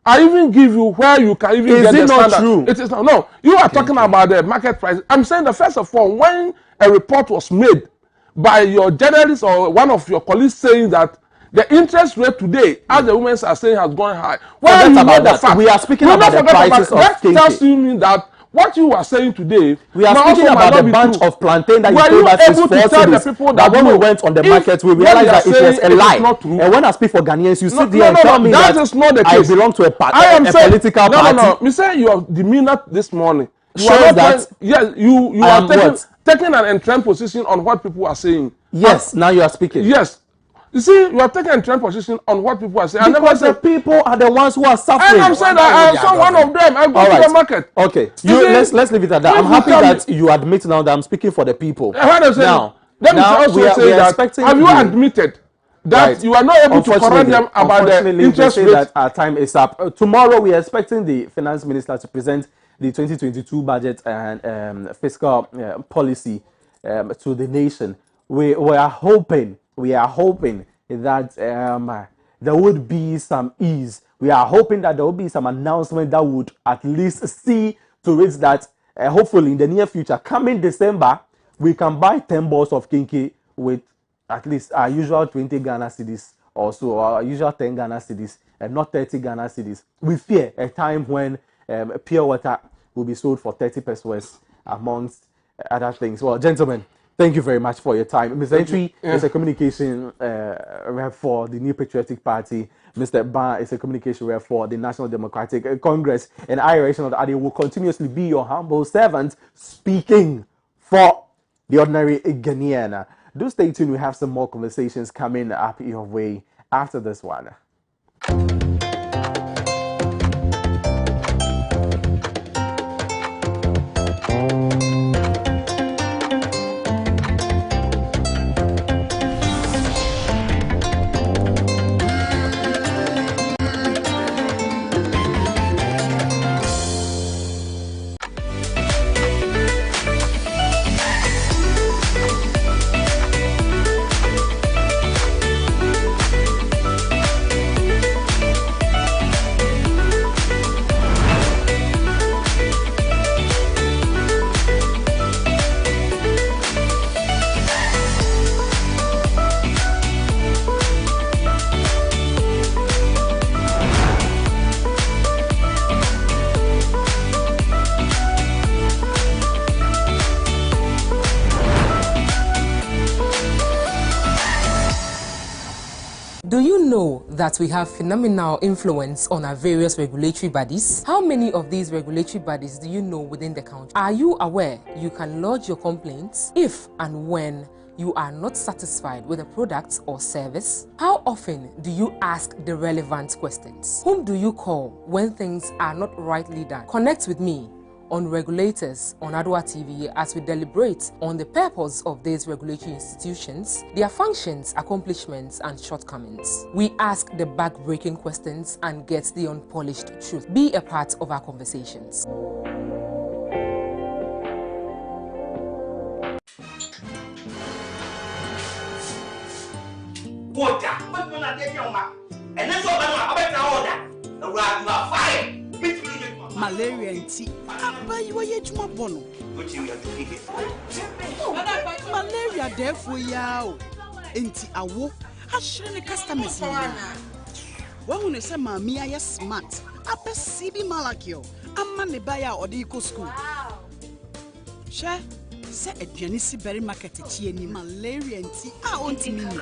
I even give you where you can even get the standard. Is it not true? It is not. No, you are talking about the market price. I'm saying that first of all, when a report was made by your journalist or one of your colleagues saying that the interest rate today, as the women are saying, has gone high. Well, you know the fact. We are speaking about the prices of that tells you that what you are saying today, we are speaking about the bunch of plantain that you told us is 4 cedis. That when we went on the market, we realized that it was a lie. And when I speak for Ghanaians, you sit there and tell me that I belong to a political party. No. Me say your demeanor this morning shows that yes, you are taking an entrenched position on what people are saying. Yes, now you are speaking. Yes. You see, you are taking a entrenched position on what people are saying. Because the people are the ones who are suffering. And I'm saying that I am some one of them. I go to the market. Okay, let's leave it at that. I'm happy that you admit now that I'm speaking for the people. Now we are expecting. Have you admitted that you are not able to correct them about the interest rate? That our time is up. Tomorrow we are expecting the finance minister to present the 2022 budget and fiscal policy to the nation. We are hoping that there would be some ease. We are hoping that there will be some announcement that would at least see to it that hopefully in the near future, coming December, we can buy 10 balls of kinky with at least our usual 20 Ghana cedis or so, our usual 10 Ghana cedis, and not 30 Ghana cedis. We fear a time when pure water will be sold for 30 pesos amongst other things. Well, gentlemen, thank you very much for your time. Mr. Entry is a communication rep for the New Patriotic Party. Mr. Ban is a communication rep for the National Democratic Congress. And I, Reginald Ade, will continuously be your humble servant speaking for the ordinary Ghanaian. Do stay tuned. We have some more conversations coming up your way after this one. Do you know that we have phenomenal influence on our various regulatory bodies? How many of these regulatory bodies do you know within the country? Are you aware you can lodge your complaints if and when you are not satisfied with a product or service? How often do you ask the relevant questions? Whom do you call when things are not rightly done? Connect with me on Regulators on Adoatv as we deliberate on the purpose of these regulatory institutions, their functions, accomplishments, and shortcomings. We ask the back-breaking questions and get the unpolished truth. Be a part of our conversations. Malaria nti abayiwa yejuma bono malaria defo yao nti awo ahire ne customers wahu ne se maami aye smart apesi bi malakio amma ne baya odi ko school she se aduane si beri market chi ni malaria nti a ontimi ni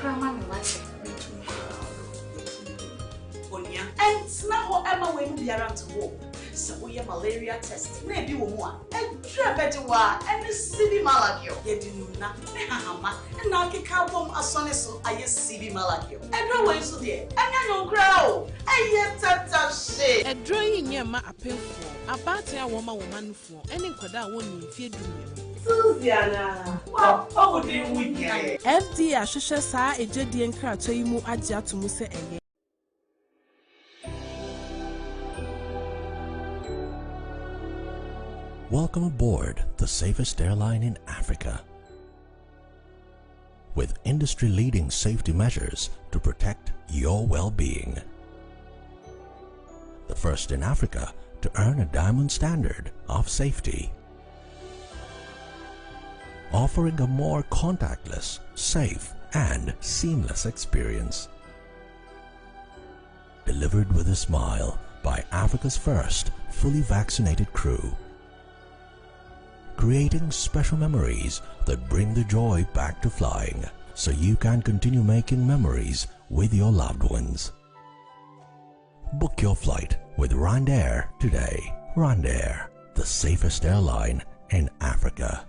onia and na ho ema we mu biara to wo so we malaria test na bi wo mu a edra beti wa ene sibi malagio yedinu na ne hahama na akeka bom asone so aye sibi malagio edra we so de enya nyonkra o aye tata she edra yi nyema apemfo abate a wo ma wo manfo ene nkwada a woni mfie dumie Suziana wa o de wunya FD ahwehwe saa ejedie nkrato yi mu age atomu se enye. Welcome aboard the safest airline in Africa. With industry-leading safety measures to protect your well-being. The first in Africa to earn a diamond standard of safety. Offering a more contactless, safe, and seamless experience. Delivered with a smile by Africa's first fully vaccinated crew. creating special memories that bring the joy back to flying, so you can continue making memories with your loved ones. Book your flight with Rwandair today. Rwandair, the safest airline in Africa.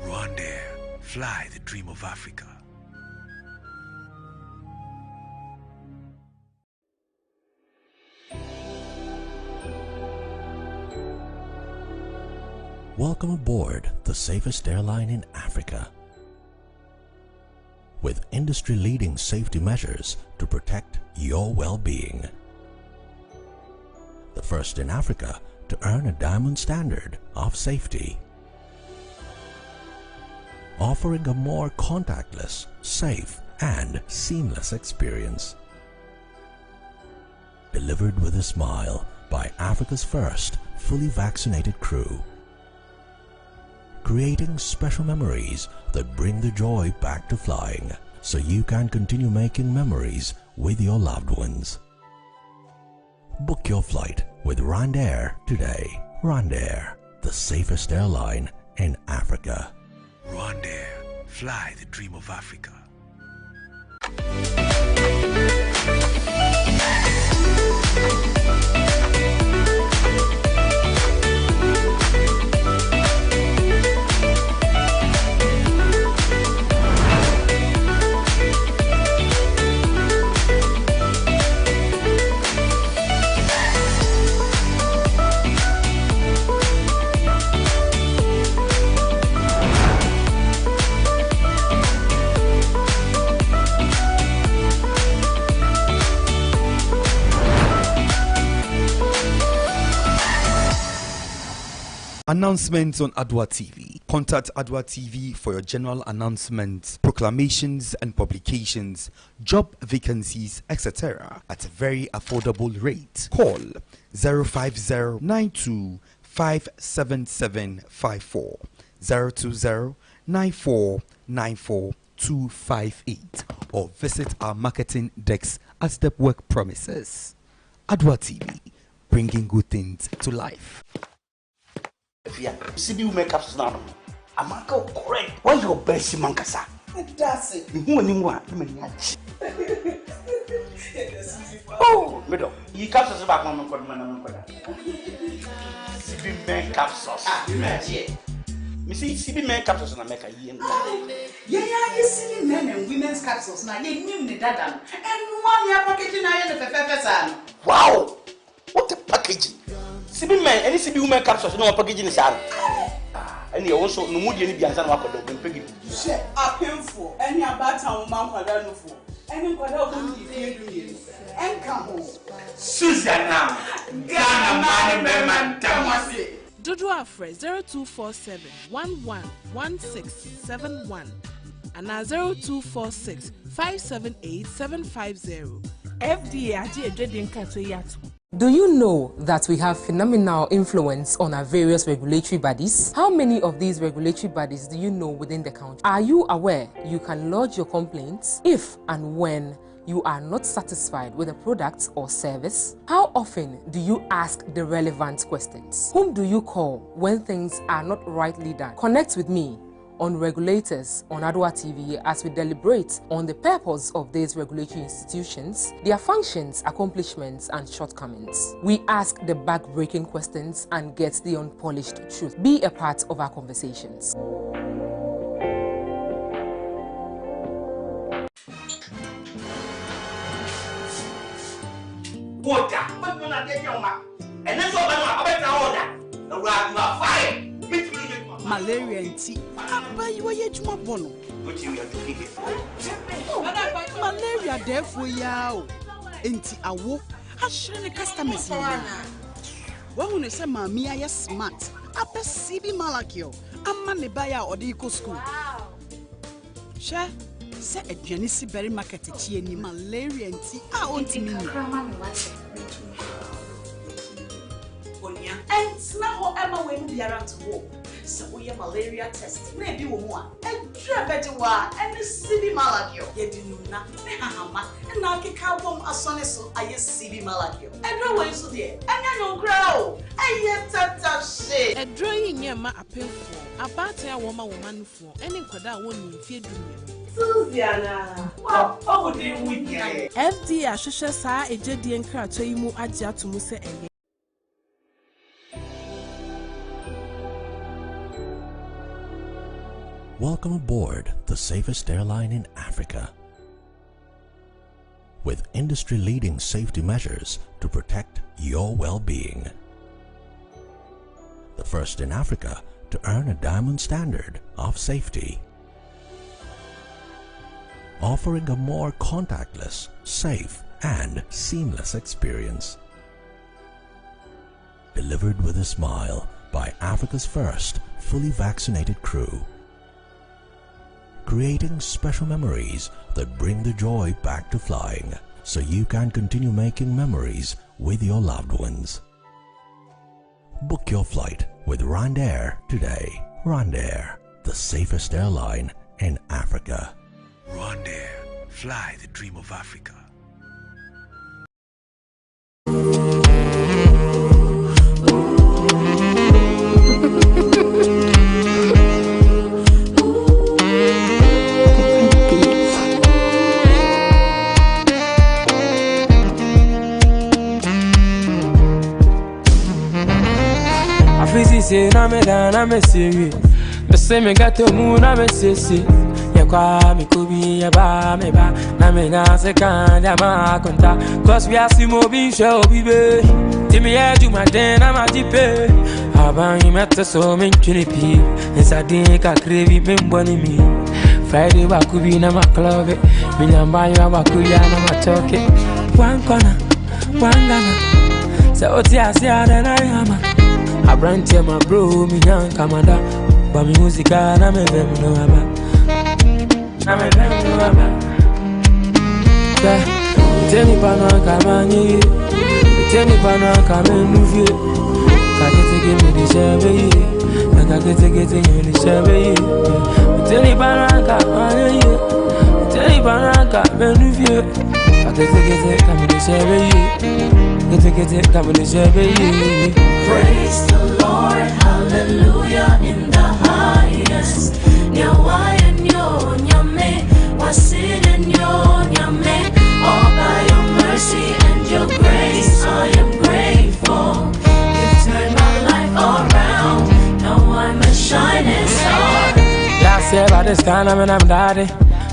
Rwandair, fly the dream of Africa. Welcome aboard the safest airline in Africa. With industry-leading safety measures to protect your well-being. The first in Africa to earn a diamond standard of safety. Offering a more contactless, safe, and seamless experience. Delivered with a smile by Africa's first fully vaccinated crew. Creating special memories that bring the joy back to flying, so you can continue making memories with your loved ones. Book your flight with Rwandair today. Rwandair, the safest airline in Africa. Rwandair, fly the dream of Africa. Announcements on Adoatv. Contact Adoatv for your general announcements, proclamations and publications, job vacancies, etc. at a very affordable rate. Call 050-92-57754, 020-9494-258, or visit our marketing desk at the work premises. Adoatv, bringing good things to life. CB will make up now. I'm not correct. Why your best mancasa? That's it. Who anyone? Oh, middle. He comes us back on CB men capsules. Missy CB men capsules and make a year. Yeah, you see men and women's capsules now. You knew the data. And 1 year packaging I am the wow! What a packaging! CB men, any CB women capsules, no packaging is out. And you also no mood any biansan wako do pegi. Share a painful any about town man kwada no for. Any kwada won di fie do ye. Enka ho. Susanna. Ghana man man tamase. Dodo Afre 0247 111671 and 0246 578 750. FDA aje edwedin kaso yato. Do you know that we have phenomenal influence on our various regulatory bodies? How many of these regulatory bodies do you know within the country? Are you aware you can lodge your complaints if and when you are not satisfied with a product or service? How often do you ask the relevant questions? Whom do you call when things are not rightly done? Connect with me on Regulators on Adoatv as we deliberate on the purpose of these regulatory institutions, their functions, accomplishments, and shortcomings. We ask the back-breaking questions and get the unpolished truth. Be a part of our conversations. Water, but you're not getting your mouth. And that's all I'm order. The rock, you are fired. Malaria and tea. But you are yet more bono. What you are doing here? Malaria there for you. Enti awo. I share the customers. When you say Mammy, I am smart. I perceive Malakio. I'm man the buyer or the eco school. Share. Say a Janisi berry market ni malaria and tea. I want to mean. And now Emma will be around to walk. So we woyɛ malaria test na ebi wo mu a edura bɛgye wa ɛne sibi malagio yɛdi nuna ne hahama na akeka bom asɔne so ayɛ sibi malagio ɛdura wɔ nso deɛ ɛnyɛ nyonkra o ɛyɛ tata hye ɛdura yi nyɛ ma apemfo abaate a wɔma wɔmanfo ɛne nkɔda a wɔn mfie dumia Suziana wow owo de wunya FD ahwehwɛ saa ejedie nkrato yi mu agye atomu sɛ ɛyɛ Welcome aboard the safest airline in Africa. With industry-leading safety measures to protect your well-being. The first in Africa to earn a diamond standard of safety. Offering a more contactless, safe, and seamless experience. Delivered with a smile by Africa's first fully vaccinated crew. Creating special memories that bring the joy back to flying, so you can continue making memories with your loved ones. Book your flight with RwandAir today. RwandAir, the safest airline in Africa. RwandAir, fly the dream of Africa. Say na me da na me serious. Me say me got to move na me say. Ya kwa me kubi ya ba me ba. Na me na se kan ya ma konta. Cause we are simo bi show bi be. Timi ya ju ma den na ma dipe. Aban yi meta so me ntwini pi. Nsa din ka krevi me mboni mi. Friday wa kubi na ma club. Me nyamba ya wa kuya na ma choke. One corner, one gana. So oti asia na yama. I brand to my bro, me young commander. But me music, I'm a them no about. I'm a them no about. Tell me, Pana, come on, you. Tell me, Pana, come and move you. I get to give me the shabby. I got to get in the shabby. Tell me, Pana, come on, you. Tell me, Pana, come and move you. I get to get it, come in the shabby. Get it, come in the shabby. Praise the Lord, hallelujah, in the highest. Nyawa and yo, nyame, wasin and yo, nyame. All by your mercy and your grace, I am grateful. You've turned my life around, now I'm a shining star. Last year by this time, I'm daddy.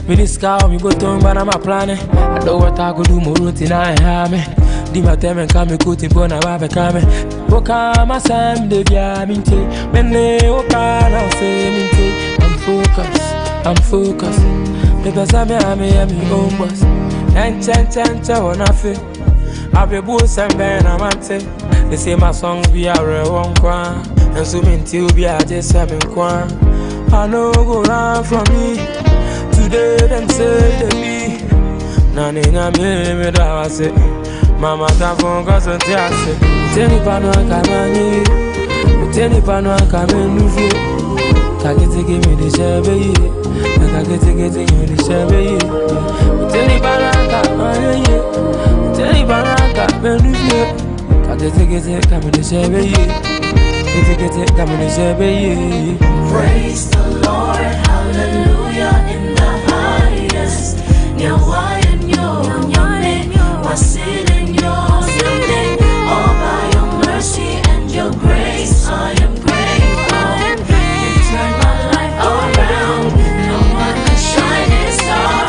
Me this car, me go to but I'm a planning. I know what I could do, more routine, I have me. Dima teme kame kuti bona wabe kame Woka masam de via minte Mene woka na se minte I'm focused Pepe same ame own boss Enche wana fe Abe bu sembe na mante They say my songs be a real kwa And so minti ubi a just seven kwa I know go run from me Today them say they be Nani me da wase Mama ta fonga so tiase Teni pano akamani Teni pano akamenufi Kagete give me the shabby Kagete give me the shabby Teni pano akamani Teni pano akamenufi Kagete give me the shabby Kagete give me the shabby. Praise the Lord, hallelujah, in the highest. Nyawa and yo, nyame, wasin and yo, nyame. All by your mercy and your grace, I am grateful. You turned my life around, now I'm a shining star.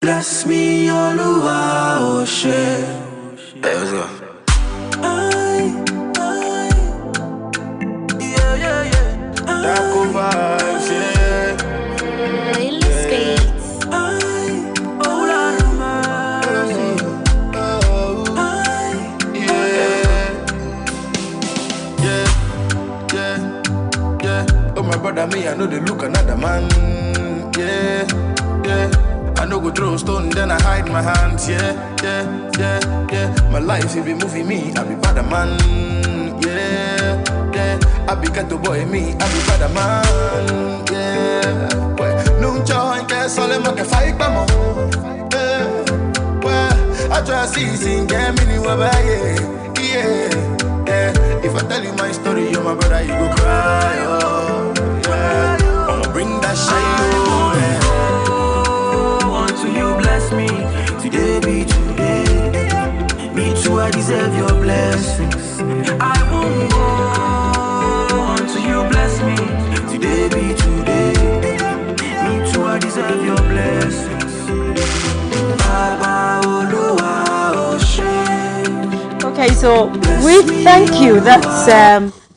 Bless me, Oluwa, oh shit. Hey, let's go. Darko vibes, yeah. Playlist beats. Oh, Lord of mercy. Yeah. Oh, my brother, me, I know they look another man. Yeah. I no go throw stone, then I hide my hands. Yeah. My life, if be moving me, I be bad man. Yeah. I be ghetto boy, me, I be bad man. Yeah. Well, no joy, guess all them can fight, come on. Well, I try to see, sing, get me, yeah. If I tell you my story, you're my brother, you go cry, oh. Yeah. I'ma bring that shine, oh, yeah. Until you bless me, today be today. Me too, I deserve your blessings. I won't go until you bless me, today be today. Me too, I deserve your blessings. Baba Oluwa, oh shit. Okay, so we thank you. That's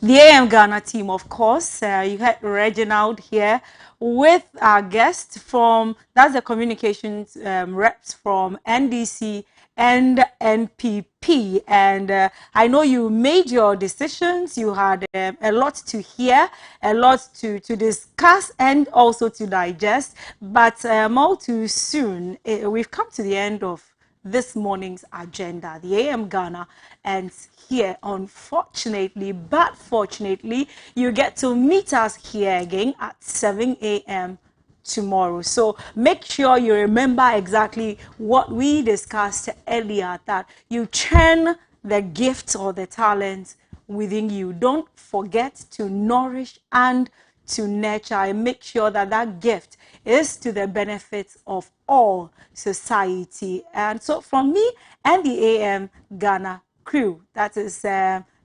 the AM Ghana team, of course. You had Reginald here with our guest from, that's the communications reps from NDC and NPP. And I know you made your decisions. You had a lot to hear, a lot to discuss, and also to digest. But all too soon, we've come to the end of this morning's agenda. The AM Ghana ends here, unfortunately, but fortunately, you get to meet us here again at 7 a.m. tomorrow. So make sure you remember exactly what we discussed earlier, that you churn the gifts or the talents within you. Don't forget to nourish and to nurture and make sure that that gift is to the benefit of all society. And so from me and the AM Ghana crew, that is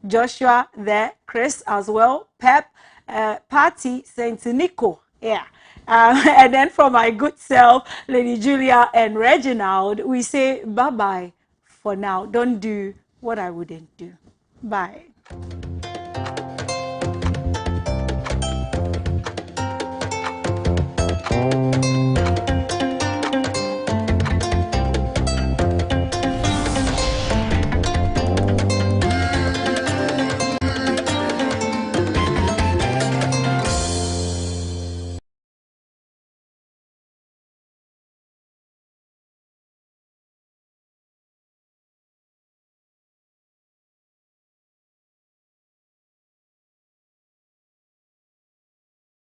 Joshua there, Chris as well, Pep, Patty, Saint Nico, yeah. And then from my good self, Lady Julia and Reginald, we say bye-bye for now. Don't do what I wouldn't do. Bye.